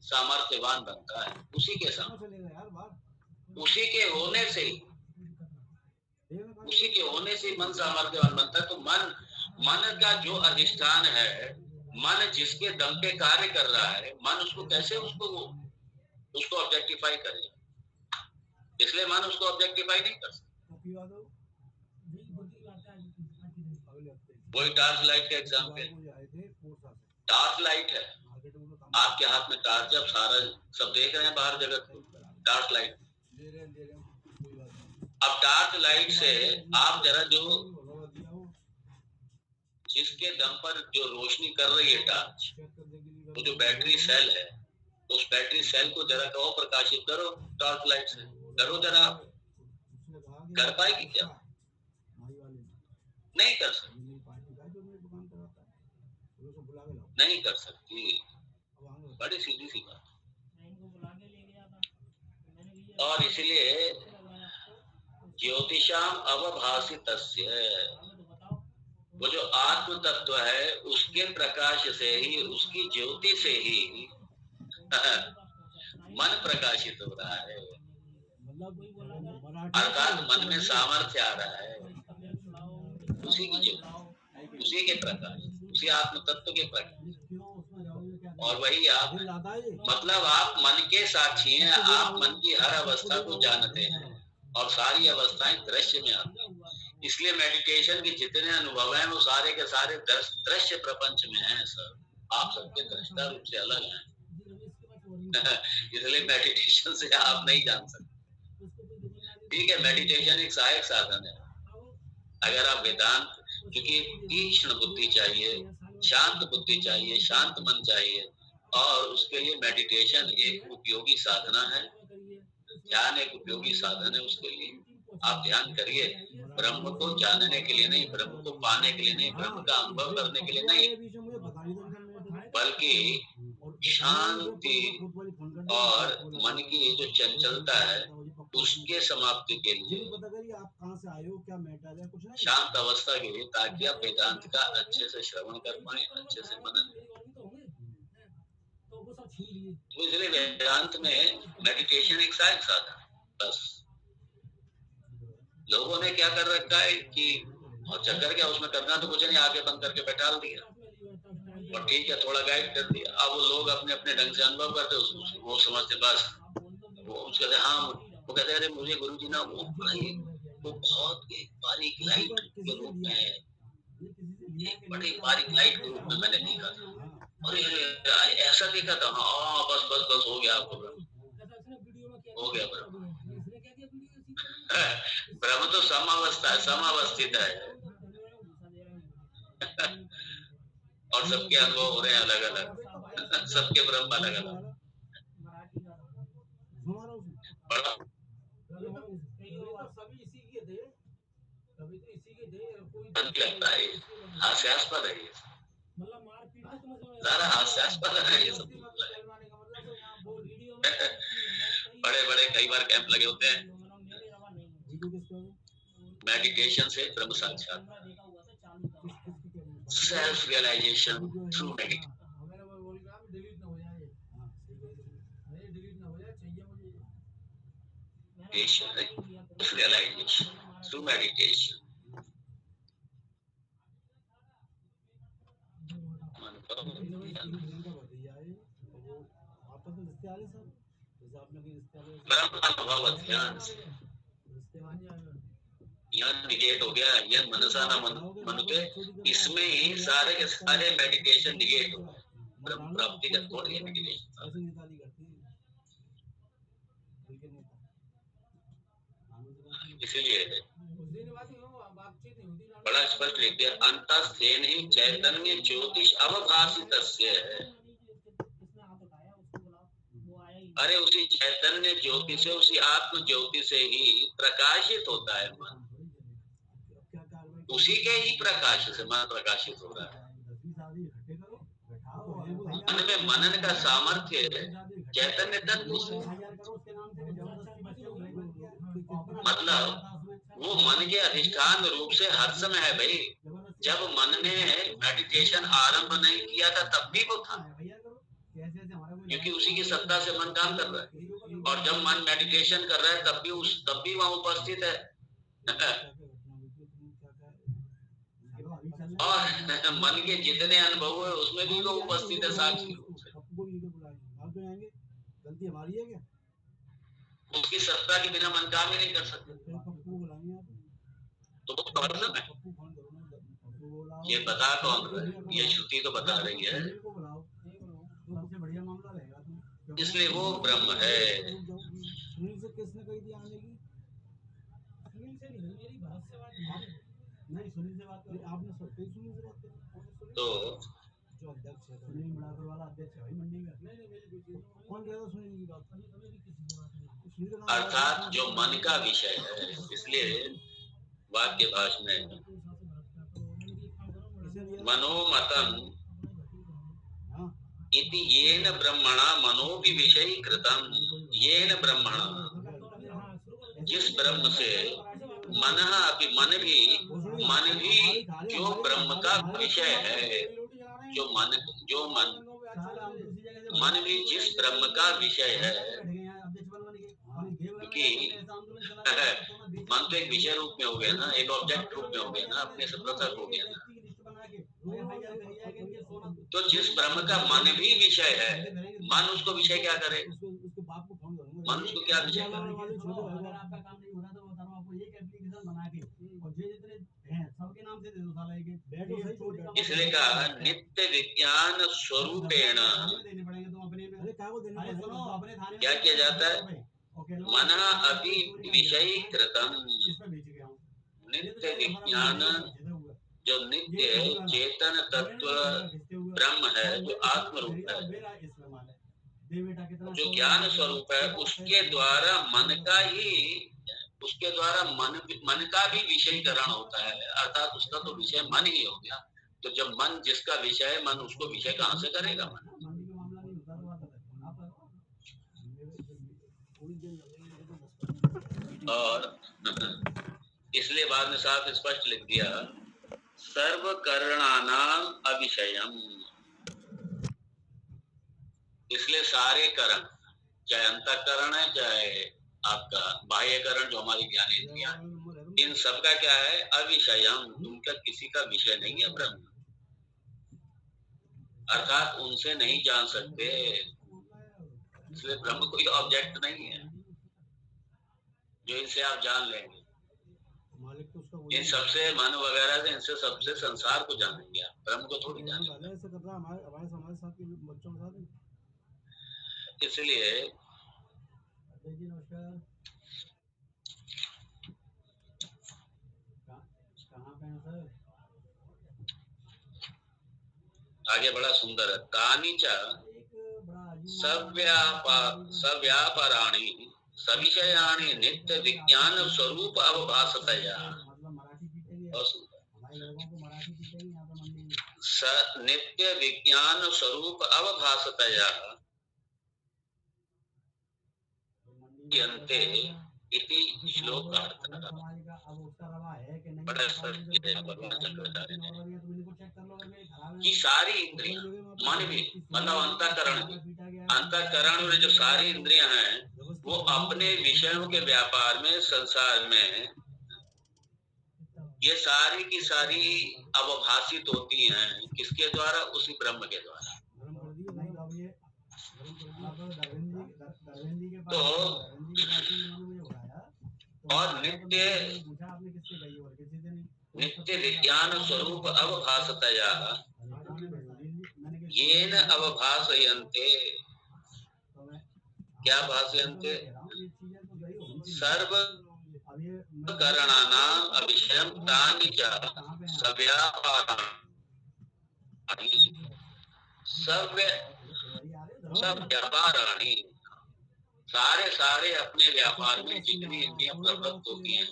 A: सामर्थ्यवान बनता है। उसी के सामर्थ्य, उसी के होने से ही, उसी के होने से मन सामर्थ्यवान बनता है। तो मन का जो अधिष्ठान है, मन जिसके दम पे कार्य कर रहा है, मन उसको कैसे उसको ऑब्जेक्टिफाई करे? इसलिए मन उसको ऑब्जेक्टिफाई नहीं कर सकता। वही टॉर्च लाइट का एग्जाम्पल, टॉर्च लाइट है आपके हाथ में, टॉर्च, जब सारा सब देख रहे हैं बाहर जगत को, टॉर्च लाइट। अब टॉर्च लाइट से आप जरा जो जिसके दम पर जो रोशनी कर रही है टॉर्च, वो जो बैटरी सेल है, उस बैटरी सेल को जरा कहो प्रकाशित करो टॉर्च लाइट से, करो जरा, कर पाएगी क्या? नहीं कर सकती, नहीं कर सकती। बड़ी सीधी सी बात। और इसलिए ज्योतिषाम अवभासितस्य, वो जो आत्म तत्व है, उसके प्रकाश से ही, उसकी ज्योति से ही मन प्रकाशित हो रहा है, अर्थात मन में सामर्थ्य आ रहा है, उसी की ज्योति, उसी के प्रकाश, उसी आत्म तत्व के प्रकाश। और वही आप, मतलब आप मन के साक्षी हैं, आप मन की हर अवस्था को जानते हैं, और सारी अवस्थाएं दृश्य में आती हैं। इसलिए मेडिटेशन के जितने अनुभव हैं, वो सारे के सारे दृश्य प्रपंच में हैं सर। आप सबके दृष्टा रूप से अलग हैं इसलिए मेडिटेशन से आप नहीं जान सकते। ठीक है, मेडिटेशन एक सहायक साधन है। अगर आप वेदांत, क्योंकि तीक्ष्ण बुद्धि चाहिए, शांत बुद्धि चाहिए, शांत मन चाहिए, और उसके लिए मेडिटेशन एक उपयोगी साधना है, ध्यान एक उपयोगी साधन है। उसके लिए आप ध्यान करिए, ब्रह्म को जानने के लिए नहीं, ब्रह्म को पाने के लिए नहीं, ब्रह्म का अनुभव करने के लिए नहीं, बल्कि शांति और मन की ये जो चंचलता है, उसके समाप्ति के लिए, शांत अवस्था के लिए, ताकि आप वेदांत का अच्छे से श्रवण कर पाए, अच्छे से मनन। तो इसलिए वेदांत में मेडिटेशन एक सहायक साधन, बस। लोगों ने क्या कर रखा है कि और चक्कर क्या, उसमें करना तो कुछ नहीं, आके बंद करके बैठा दिया और ठीक है थोड़ा गाइड कर दिया। अब वो लोग अपने अपने ढंग से अनुभव करते, वो समझते बस वो उसके हाँ, वो कहते अरे मुझे गुरु जी ना वो भाई वो बहुत एक बारीक लाइट के रूप में है, एक बड़े बारीक लाइट के रूप में मैंने देखा था, अरे ऐसा देखा था, हाँ बस बस बस हो गया आपको ब्रह्म, हो गया ब्रह्म। ब्रह्म तो समावस्था है, समावस्थित है और सबके अनुभव हो रहे हैं अलग अलग सबके ब्रह्म अलग अलग बड़ा लगता है, हास्यास्पद है ये, ज्यादा हास्यास्पद है ये सब। बड़े बड़े कई बार कैंप लगे होते हैं मेडिटेशन से ब्रह्म साक्षात, self realization through meditation, realization through meditation. ब्रह्म अनुभव ध्यान से यहाँ निगेट हो गया, यह मनसा न मनुते, इसमें ही सारे के सारे मेडिटेशन निगेट हो गए, ब्रह्म प्राप्ति का थोड़ी है मेडिटेशन। इसीलिए बड़ा स्पष्ट लिख दिया, अंतस्थेन ही चैतन्य ज्योतिष अवभाषितस्य है। अरे उसी चैतन्य ज्योति से, उसी आत्म ज्योति से ही प्रकाशित होता है मन, उसी के ही प्रकाश से मन प्रकाशित हो रहा है। मन में मनन का सामर्थ्य चैतन्य तत्व से, मतलब वो मन के अधिष्ठान रूप से हर समय है भाई। जब मन ने मेडिटेशन आरंभ नहीं किया था तब भी वो था, क्योंकि उसी की सत्ता से मन काम कर रहा है, और जब मन मेडिटेशन कर रहा है तब भी वहां उपस्थित है और मन के जितने अनुभव है उसमें भी वो उपस्थित है साक्षी रूप से। उसकी सत्ता के बिना मन काम ही नहीं कर सकते, तो वो प्रवर्तन है। ये बता कौन रहा है, ये श्रुति तो बता रही है, इसलिए वो ब्रह्म है। तो अर्थात जो मन का विषय है, इसलिए वाक्य भाष में मनोमतम इति येन ब्रह्मणा मनो भी विषयी कृतम, येन ब्रह्मणा, जिस ब्रह्म से मन अभी मन भी जो ब्रह्म का विषय है, जो मन भी जिस ब्रह्म का विषय है, क्योंकि मन तो एक विषय रूप में हो गया ना, एक ऑब्जेक्ट रूप में हो गया ना, अपने से पृथक हो गया ना। तो जिस ब्रह्म का मन भी विषय है, मन उसको विषय क्या करे, मन उसको क्या विषय करे। इसलिए कहा नित्य विज्ञान स्वरूपेण क्या किया जाता है, मन अभी विषयी कृतम, नित्य विज्ञान जो नित्य चेतन तत्व ब्रह्म है, जो आत्म रूप है, जो ज्ञान स्वरूप है, उसके द्वारा मन का भी विषयीकरण होता है, अर्थात उसका तो विषय मन ही हो गया। तो जब मन जिसका विषय है, मन उसको विषय कहाँ से करेगा मन। और इसलिए बाद में साफ स्पष्ट लिख दिया, सर्व करणानाम अविषयम, इसलिए सारे करण, चाहे अंतःकरण है चाहे आपका बाह्य करण जो हमारी ज्ञानेंद्रियां, इन सब का क्या है? अविषयम, उनका किसी का विषय नहीं है ब्रह्म, अर्थात उनसे नहीं जान सकते, इसलिए ब्रह्म कोई ऑब्जेक्ट नहीं है जो इनसे आप जान लेंगे।
C: मालिक तो उसका
A: इन सबसे मन वगैरह से, इनसे सबसे संसार को जानेंगे आप, ब्रह्म को थोड़ी जानेंगे।
C: ऐसे कर रहा हमारे हमारे साथ के बच्चों के साथ।
A: इसलिए
C: जी नमस्कार। कहाँ पे हैं सर?
A: आगे बड़ा सुंदर है। तानीचा सव्यापाराणि सविषयाणि नित्य विज्ञान स्वरूप अवभासतया, नित्य विज्ञान स्वरूप अवभासतया यन्ते इति श्लोकार्थः। बड़ा भगवान शंकराचार्य ने कि सारी इंद्रियां, मन भी मतलब अंतःकरण भी, अंतःकरण में जो सारी इंद्रियां हैं वो अपने विषयों के व्यापार में, संसार में ये सारी की सारी अवभाषित होती हैं। किसके द्वारा? उसी ब्रह्म के द्वारा। तो और नित्य विज्ञान स्वरूप अवभासतया येन अवभासयन्ते, क्या भाषयन्ते? सर्व करणानां अविषयं तानि च सव्यापाराणि, सारे अपने व्यापार में जितनी इंद्रियां प्रवृत्त होती हैं,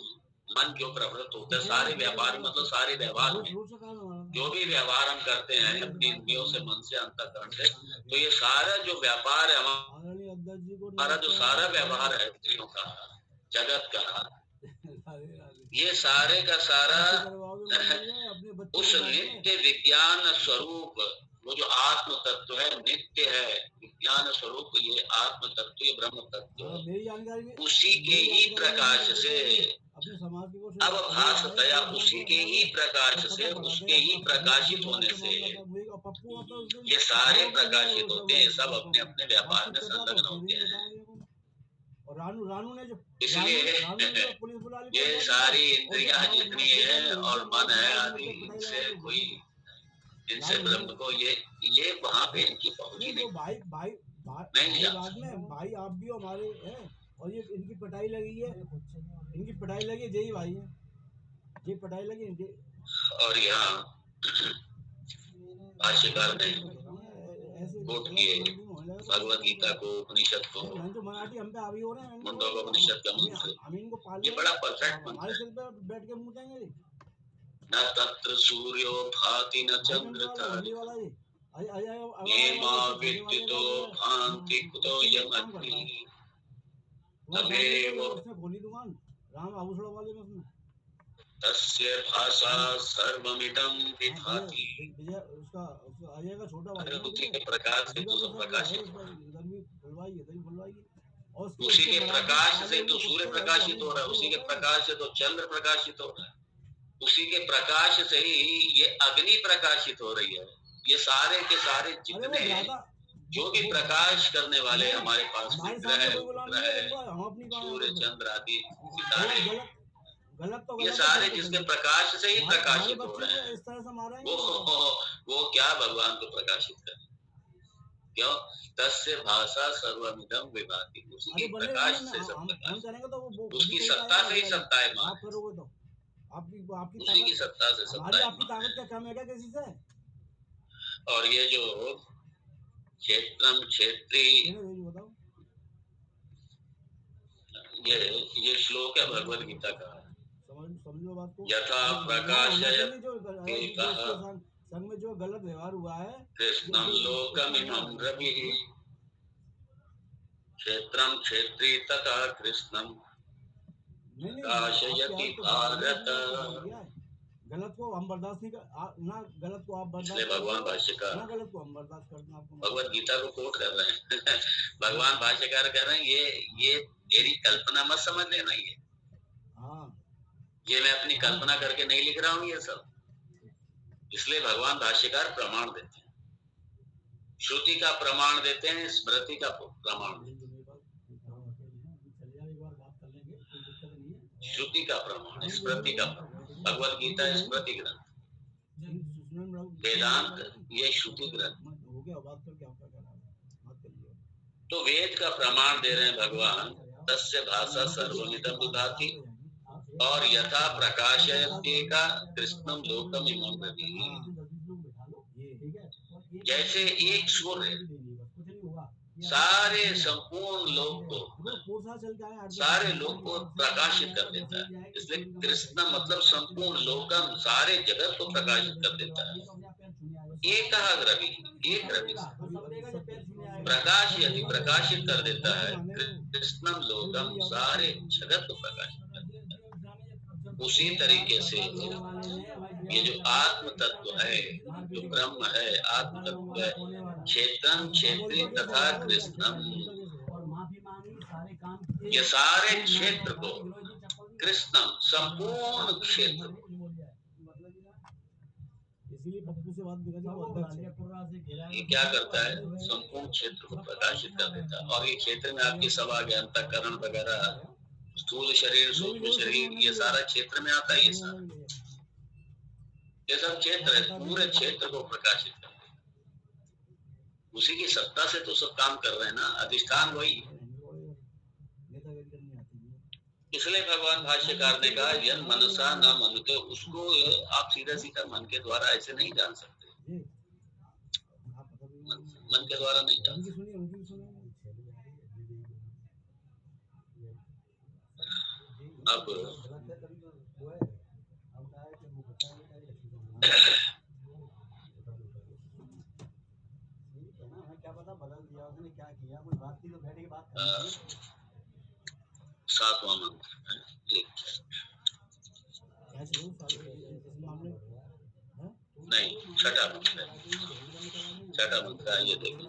A: मन जो प्रवृत्त होता है सारे व्यापार, मतलब सारे व्यवहार में जो भी व्यवहार हम करते हैं अपनी इंद्रियों से, मन से, अंतःकरण से, तो ये सारा जो व्यापार है हमारा, जो सारा व्यवहार है इंद्रियों का, जगत का, ये सारे का सारा उस नित्य विज्ञान स्वरूप, वो जो आत्म तत्व है, नित्य है, विज्ञान स्वरूप, ये आत्म तत्व, ये ब्रह्म तत्व, उसी के ही प्रकाश से अवभासतया, उसी के ही प्रकाश से, उसके ही प्रकाशित होने से ये सारे प्रकाशित होते हैं, सब अपने अपने व्यापार में संलग्न होते हैं। इसलिए ये सारी इंद्रियां जितनी है और मन है आदि, इनसे कोई, इनसे ब्रह्म को ये वहां पे इनकी पहुंच ही नहीं।
C: भाई आप भी हमारे हैं, और ये इनकी पिटाई लगी है, इनकी पिटाई लगी, जय भाई है, ये पिटाई लगी इनकी।
A: और यहाँ भाष्यकार ने कोट किए भगवद गीता को, उपनिषद को, मुंडकोपनिषद का मंत्र, ये बड़ा परफेक्ट मंत्र है। न तत्र सूर्यो भाति न चंद्र तारे, येमा विद्युतो भान्ति कुतो यमग्नि, तमेव तस्य भाषा सर्वमिदं विभाति। उसी के प्रकाश से तो सब प्रकाशित हो रहा है, उसी के प्रकाश से तो सूर्य प्रकाशित हो रहा है, उसी के प्रकाश से तो चंद्र प्रकाशित हो रहा है, उसी के प्रकाश से ही ये अग्नि प्रकाशित हो रही है। ये सारे के सारे जितने जो भी प्रकाश करने वाले हमारे पास ग्रह, सूर्य, चंद्र आदि सितारे, ये सारे जिसके प्रकाश से ही प्रकाशित हो रहे हैं, वो क्या भगवान को प्रकाशित कर, क्यों? तस्य भाषा सर्वमिदं विभाति, उसी के प्रकाश से सब प्रकाश, उसकी सत्ता से ही सत्ताएं मान, उसी की सत्ता से सत्ताएं मान। और ये जो क्षेत्रम क्षेत्री, ये श्लोक है भगवद गीता का। यथा प्रकाशयति
C: संग में जो गलत व्यवहार हुआ है,
A: कृष्णं लोकमिमं रविः, क्षेत्रं क्षेत्री तथा कृष्णं प्रकाशयति भारत।
C: गलत को हम बर्दाश्त नहीं कर, ना गलत को आप बर्दाश्त,
A: इसलिए भगवान भाष्यकार
C: ना गलत को हम बर्दाश्त करना,
A: भगवद गीता को कोट कर रहे हैं। भगवान भाष्यकार कह रहे हैं ये मेरी कल्पना मत समझ लेना, ये
C: हाँ
A: ये मैं अपनी कल्पना करके नहीं लिख रहा हूं ये सब, इसलिए भगवान भाष्यकार प्रमाण देते हैं, श्रुति का प्रमाण देते हैं, स्मृति का प्रमाण देते हैं। श्रुति का प्रमाण, स्मृति का प्रमाण। भगवत गीता स्मृति ग्रंथ, वेदांत ये श्रुति ग्रंथ। तो वेद का प्रमाण दे रहे हैं भगवान, तस्य भाषा सर्वमिदं विभाति और यथा प्रकाशयत्येका कृष्णम लोकम इमं ब्रवीमि। जैसे एक सूर्य सारे संपूर्ण लोक को, सारे लोक को प्रकाशित कर देता है, इसलिए कृष्ण मतलब संपूर्ण लोकम, सारे जगत को प्रकाशित कर देता है। एक रवि, एक रवि प्रकाश यदि प्रकाशित कर देता है, कृष्णम लोकम, सारे जगत को प्रकाशित कर देता है। उसी तरीके से ये जो आत्म तत्व है, जो ब्रह्म है, आत्म तत्व है, क्षेत्रम क्षेत्री तथा कृष्णम, ये सारे क्षेत्र को, कृष्णम संपूर्ण क्षेत्र को, ये क्या करता है, संपूर्ण क्षेत्र को प्रकाशित कर देता है। और ये क्षेत्र में आपकी सभा ज्ञान, अंतःकरण वगैरह, स्थूल शरीर, सूक्ष्म शरीर, ये सारा क्षेत्र में आता है। ये सब क्षेत्र है, पूरे क्षेत्र को प्रकाशित कर देता है। उसी की सत्ता से तो सब काम कर रहे हैं ना, अधिष्ठान वही। इसलिए भगवान भाष्यकार ने कहा यन मनसा न मनुते, उसको आप सीधा सीधा मन के द्वारा ऐसे नहीं जान सकते, मन के द्वारा नहीं जान सकते। अब सातवां मंत्र नहीं, छठा मंत्र, छठा मंत्र ये देखिए,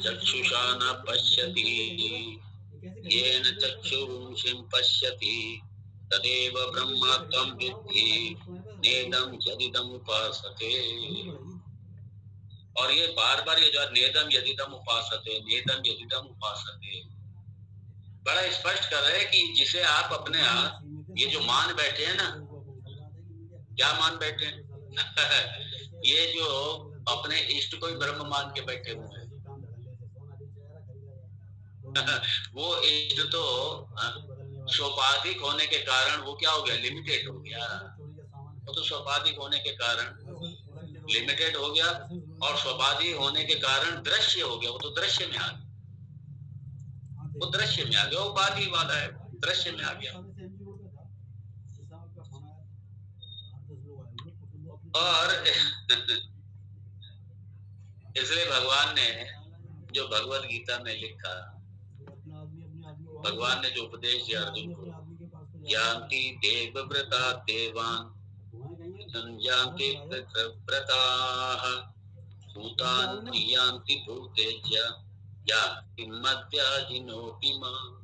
A: चक्षुषा न पश्यति येन चक्षुरुंशिं पश्यति तदेव ब्रह्मात्मं विद्धि नेदं यदिदं उपासते। और ये बार बार ये जो नेदम यदिदम उपासते, नेदम यदिदम उपासते, बड़ा स्पष्ट कर रहे हैं कि जिसे आप अपने ये जो मान बैठे हैं ना, क्या मान बैठे हैं ये जो अपने इष्ट को ही ब्रह्म मान के बैठे हुए हैं वो इष्ट तो सोपाधिक होने के कारण वो क्या हो गया, लिमिटेड हो गया। वो तो सोपाधिक होने के कारण लिमिटेड हो गया, और सोपाधिक होने के कारण दृश्य हो गया, वो तो दृश्य में आ गया, वो दृश्य में आ गया, उपाधि वाला है, दृश्य में आ गया। और इसलिए भगवान ने जो भगवत गीता में लिखा, भगवान ने जो उपदेश दिया अर्जुन को, जानती देवव्रता देवान जानती व्रताः भूतानि यान्ति भूतेज्य यान्ति मद्याजिनोऽपि माम्।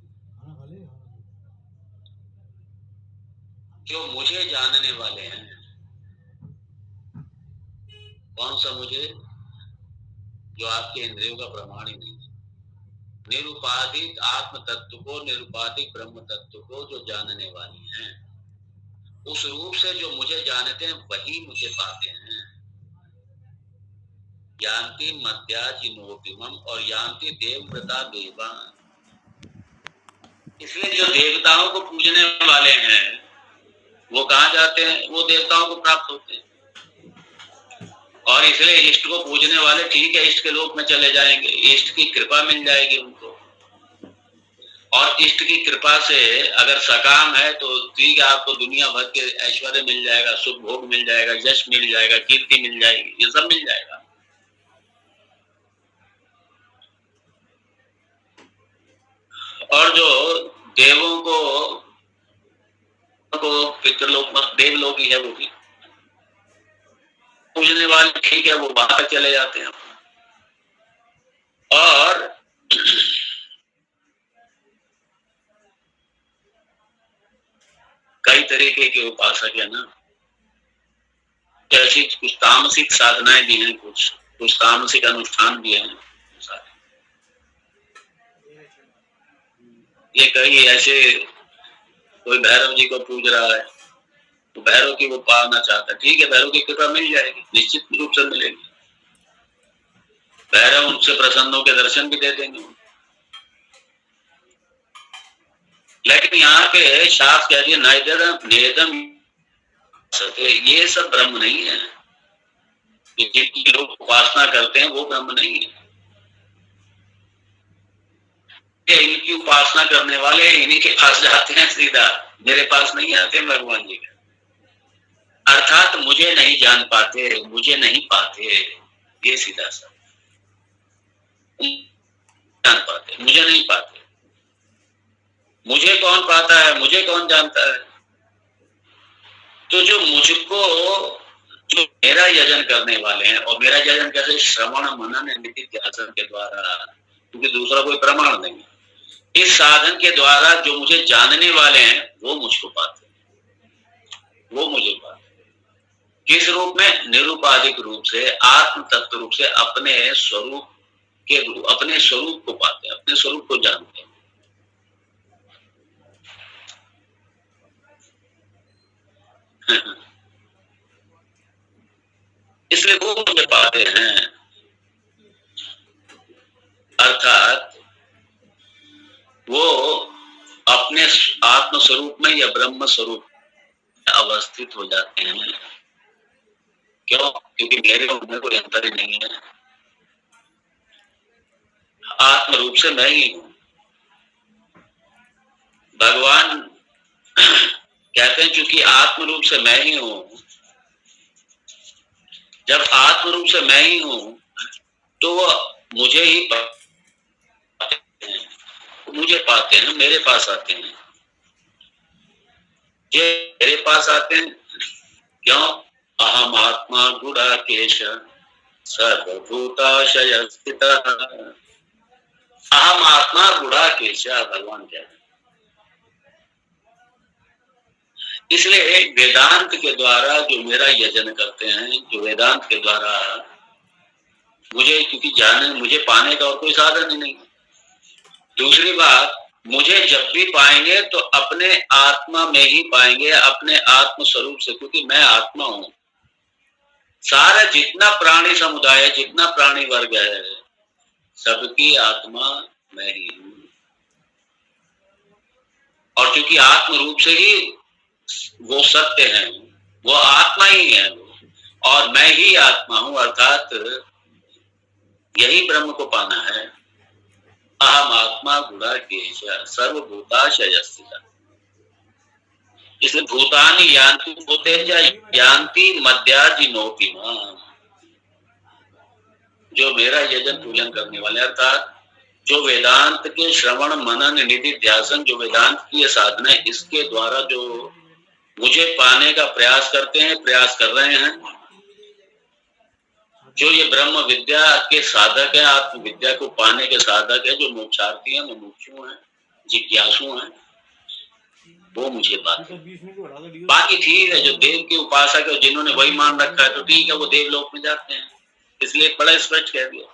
A: जो मुझे जानने वाले हैं, कौन सा मुझे, जो आपके इंद्रियों का प्रमाण ही नहीं, निरुपाधिक आत्म तत्व को, निरुपाधिक ब्रह्म तत्व को जो जानने वाली हैं, उस रूप से जो मुझे जानते हैं वही मुझे पाते हैं। यान्ति मद्याजिनोपिमम और यान्ति देवव्रता देवान। इसलिए जो देवताओं को पूजने वाले हैं वो कहाँ जाते हैं, वो देवताओं को प्राप्त होते हैं। और इसलिए इष्ट को पूजने वाले ठीक है, इष्ट के लोक में चले जाएंगे, इष्ट की कृपा मिल जाएगी उनको। और इष्ट की कृपा से अगर सकाम है तो ठीक है, आपको दुनिया भर के ऐश्वर्य मिल जाएगा, सुख भोग मिल जाएगा, यश मिल जाएगा, कीर्ति मिल जाएगी, ये सब मिल जाएगा। और जो देवों को पितृलोक देवलोक ही है, वो भी पूजने वाले ठीक है, वो बाहर चले जाते हैं। और कई तरीके के उपासक है ना, ऐसी कुछ तामसिक साधनाएं भी हैं, कुछ तामसिक अनुष्ठान भी हैं। ये कई ऐसे, कोई भैरव जी को पूज रहा है तो भैरव की वो पाना चाहता है, ठीक है, भैरव की कृपा मिल जाएगी, निश्चित रूप से मिलेगी। भैरव उनसे प्रसन्न होकर दर्शन भी दे देंगे। लेकिन यहाँ पे शास्त्र कह दिया नेदम, ये सब ब्रह्म नहीं है। जिनकी लोग उपासना करते हैं वो ब्रह्म नहीं है। इनकी उपासना करने वाले इन्हीं के पास जाते हैं सीधा, मेरे पास नहीं आते भगवान जी का। अर्थात मुझे नहीं जान पाते, मुझे नहीं पाते, ये सीधा सा जान पाते, मुझे नहीं पाते। मुझे कौन पाता है, मुझे कौन जानता है? तो जो मुझको, जो मेरा यजन करने वाले हैं, और मेरा यजन कैसे? श्रवण मनन निधिध्यासन के द्वारा, क्योंकि दूसरा कोई प्रमाण नहीं। इस साधन के द्वारा जो मुझे जानने वाले हैं वो मुझको पाते, वो मुझे पाते। किस रूप में? निरूपाधिक रूप से, आत्म तत्व रूप से, अपने स्वरूप के रूप, अपने स्वरूप को पाते हैं, अपने स्वरूप को जानते हैं। इसलिए वो मुझे पाते हैं। अर्थात वो अपने आत्म स्वरूप में या ब्रह्म स्वरूप अवस्थित हो जाते हैं। क्यों? क्योंकि मेरे उनमें कोई अंतर ही नहीं है। आत्म रूप से मैं ही हूं। भगवान कहते हैं क्योंकि आत्म रूप से मैं ही हूं, जब आत्म रूप से मैं ही हूं तो वो मुझे ही पाते हैं, मुझे पाते हैं, मेरे पास आते हैं। ये मेरे पास आते हैं क्यों? अहम आत्मा गुडाकेश सर्वभूताशय स्थितः। अहम आत्मा गुडाकेश, भगवान कहते हैं। इसलिए वेदांत के द्वारा जो मेरा यजन करते हैं, जो वेदांत के द्वारा मुझे, क्योंकि जाने, मुझे पाने का और कोई साधन ही नहीं। दूसरी बात, मुझे जब भी पाएंगे तो अपने आत्मा में ही पाएंगे, अपने आत्म स्वरूप से, क्योंकि मैं आत्मा हूं। सारा जितना प्राणी समुदाय, जितना प्राणी वर्ग है, सबकी आत्मा मैं ही हूं। और क्योंकि आत्म रूप से ही वो सत्य है, वो आत्मा ही है वो, और मैं ही आत्मा हूं। अर्थात यही ब्रह्म को पाना है। अहम आत्मा गुडाकेश सर्वभूताशय स्थितः। इसलिए भूतानि यान्ति भूतेज यान्ति मध्याजिनोति माम्। जो मेरा यजन पूजन करने वाले, अर्थात जो वेदांत के श्रवण मनन निधिध्यासन, जो वेदांत की साधना है, इसके द्वारा जो मुझे पाने का प्रयास करते हैं, प्रयास कर रहे हैं, जो ये ब्रह्म विद्या के साधक है, आत्म विद्या को पाने के साधक है, जो मोक्षार्थी है, मुमुक्षु है, जिज्ञासु है, वो मुझे पाते। बाकी ठीक है, जो देव के उपासक है, जिन्होंने वही मान रखा है, तो ठीक है, वो देवलोक में जाते हैं। इसलिए बड़ा स्पष्ट कह दिया,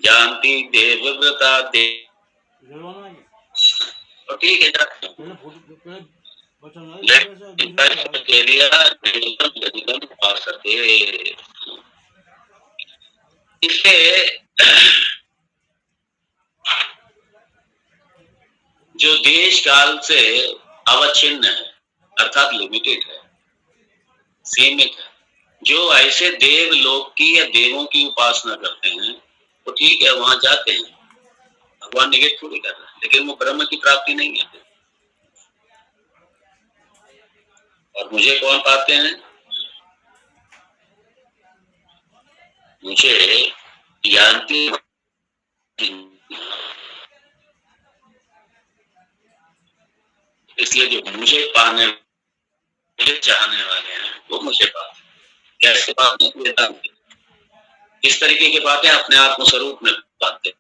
A: जानती देवव्रता देव, तो ठीक है, जाते हैं। इससे जो देश काल से अवच्छिन्न है, अर्थात लिमिटेड है, सीमित है, जो ऐसे देव लोक की या देवों की उपासना करते हैं, तो ठीक है, वहां जाते हैं, भगवान निगेट थोड़ी कर रहे हैं, लेकिन वो ब्रह्म की प्राप्ति नहीं है। और मुझे कौन पाते हैं? मुझे जानती, इसलिए जो मुझे पाने, मुझे चाहने वाले हैं, वो मुझे पाते। कैसे पाते हैं? वेदांत किस तरीके के पाते हैं? अपने आत्म स्वरूप में पाते।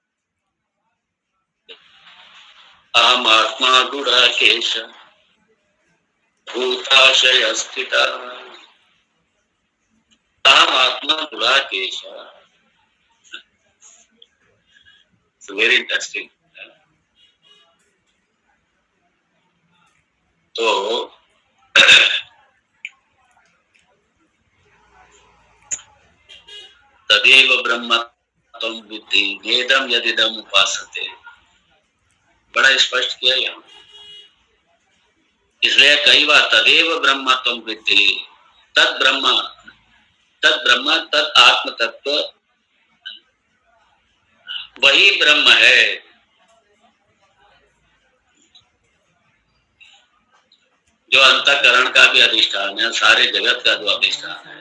A: अहम आत्मा गुडाकेश भूताशय स्थिता ताम आत्मा गुणाकेश। Very interesting. तो तदेव ब्रह्म तम विद्धि वेदम यदिदम उपासते, बड़ा स्पष्ट किया यहाँ। इसलिए कई बार तदेव ब्रह्म तम विद्धि, तद ब्रह्म तद आत्म तत्व वही ब्रह्म है जो अंतःकरण का भी अधिष्ठान है, सारे जगत का जो अधिष्ठान है,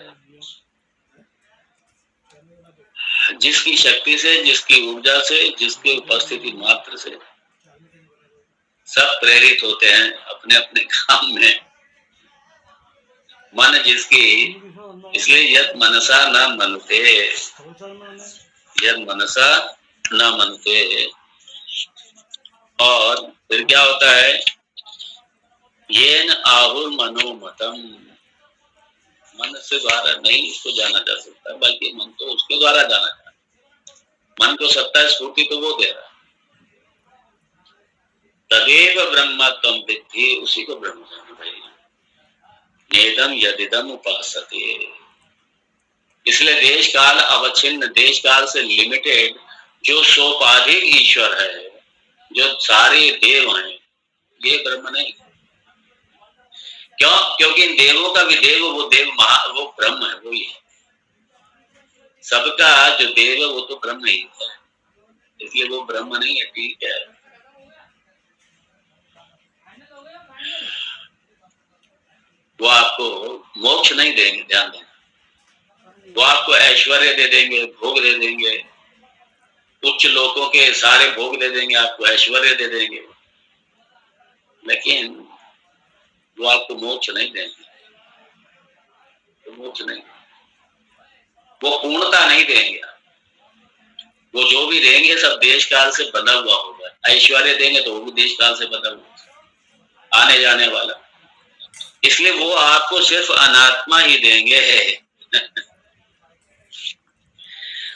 A: जिसकी शक्ति से, जिसकी ऊर्जा से, जिसकी उपस्थिति मात्र से सब प्रेरित होते हैं अपने अपने काम में। मन जिसकी, इसलिए यद मनसा न मनते, यद मनसा न मनते। और फिर क्या होता है, येन आहुर मनोमतम, मन से द्वारा नहीं इसको जाना जा सकता, बल्कि मन तो उसके द्वारा जाना जाता है। मन को सत्ता स्फूर्ति तो वो दे रहा है। तदेव ब्रह्म तम विद्धि, उसी को ब्रह्म जानो भाई। नेदम यदिदम उपासते, इसलिए देश काल अवच्छिन्न, देश काल से लिमिटेड जो सोपाधिक ईश्वर है, जो सारे देव हैं, ये ब्रह्म नहीं। क्यों? क्योंकि इन देवों का भी देव, वो देव वो ब्रह्म है, वही है। सबका जो देव है वो तो ब्रह्म ही है, इसलिए वो ब्रह्म नहीं है। ठीक है, वो आपको मोक्ष नहीं देंगे, ध्यान दें। वो आपको ऐश्वर्य दे देंगे, भोग दे देंगे, उच्च लोगों के सारे भोग दे देंगे, आपको ऐश्वर्य दे देंगे, लेकिन वो आपको मोक्ष नहीं देंगे। तो मोक्ष नहीं, वो पूर्णता नहीं देंगे। वो जो भी देंगे सब देश काल से बना हुआ होगा। ऐश्वर्य देंगे तो वो भी देश काल से बना हुआ, आने जाने वाला। इसलिए वो आपको सिर्फ अनात्मा ही देंगे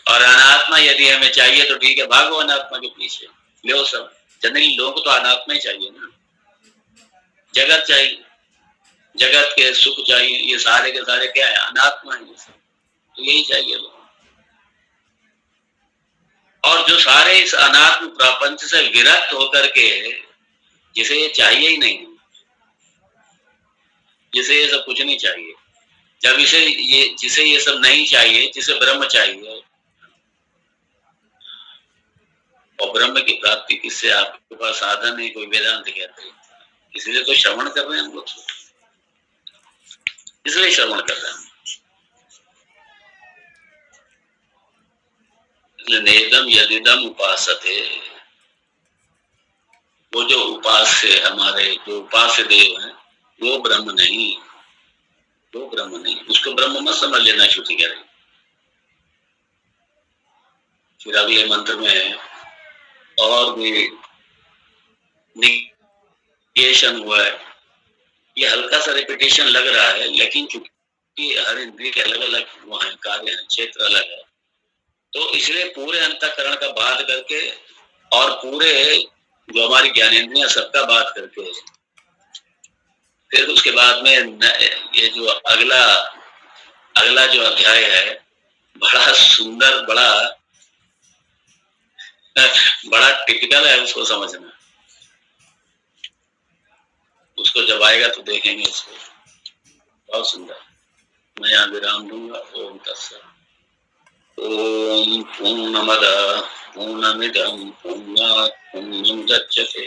A: और अनात्मा यदि हमें चाहिए तो ठीक है, भागो अनात्मा के पीछे, लो सब। जनरली लोग तो अनात्मा ही चाहिए ना, जगत चाहिए, जगत के सुख चाहिए, ये सारे के सारे क्या है, अनात्मा है, तो यही चाहिए लोग। और जो सारे इस अनात्म प्रपंच से विरक्त होकर के, जिसे ये चाहिए ही नहीं, जिसे ये सब कुछ नहीं चाहिए, जब जिसे ये सब नहीं चाहिए, जिसे ब्रह्म चाहिए, और ब्रह्म की प्राप्ति किससे, आपके पास साधन है, कोई वेदांत कहते हैं, इसलिए तो श्रवण कर रहे हैं हम लोग, इसलिए श्रवण कर रहे हैं। नेदम यदिदम उपासते, वो जो उपास्य हमारे जो उपास्य देव हैं, वो ब्रह्म नहीं, वो ब्रह्म नहीं, उसको ब्रह्म मत समझ लेना। श्रुति कह रही। फिर अगले मंत्र में और भी निगेशन हुआ है। ये हल्का सा रिपीटेशन लग रहा है, लेकिन चूंकि हर इंद्रिय के अलग अलग वहां कार्य है, क्षेत्र अलग है, तो इसलिए पूरे अंतःकरण का बात करके और पूरे जो हमारी ज्ञानेंद्रियां सबका बात करके, फिर उसके बाद में ये जो अगला जो अध्याय है, बड़ा सुंदर, बड़ा टिपिकल है, उसको समझना। उसको जब आएगा तो देखेंगे इसको, बहुत सुंदर। मैं यहाँ विराम दूंगा। ओम तत्सत्। ओम पूर्णमद पूर्णमिदं पूर्णात् पूर्णमुदच्यते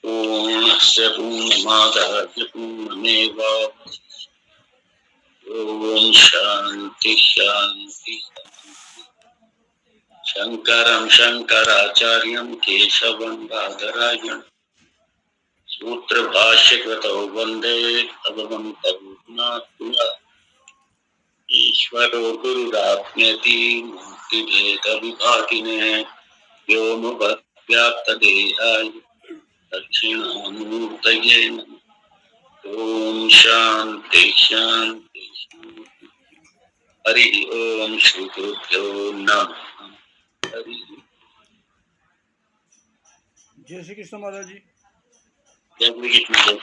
A: पूर्णस्य पूर्णमादाय पूर्णमेवावशिष्यते। ओम शांति शांति। शंकरं शंकराचार्यं केशवं बादरायणं सूत्र भाष्यकृतौ वंदे भगवन्तौ पुनः ईश्वरो गुरुरात्मेति मूर्तिभेद विभागिने व्योमवद्व्याप्तदेहाय दक्षिणामूर्तये नमः। ओम शांति शांति शांति। हरि ओम श्री गुरुभ्यो नमः। हरि
C: जय श्री कृष्ण महाराज जी।
A: जय श्री कृष्ण।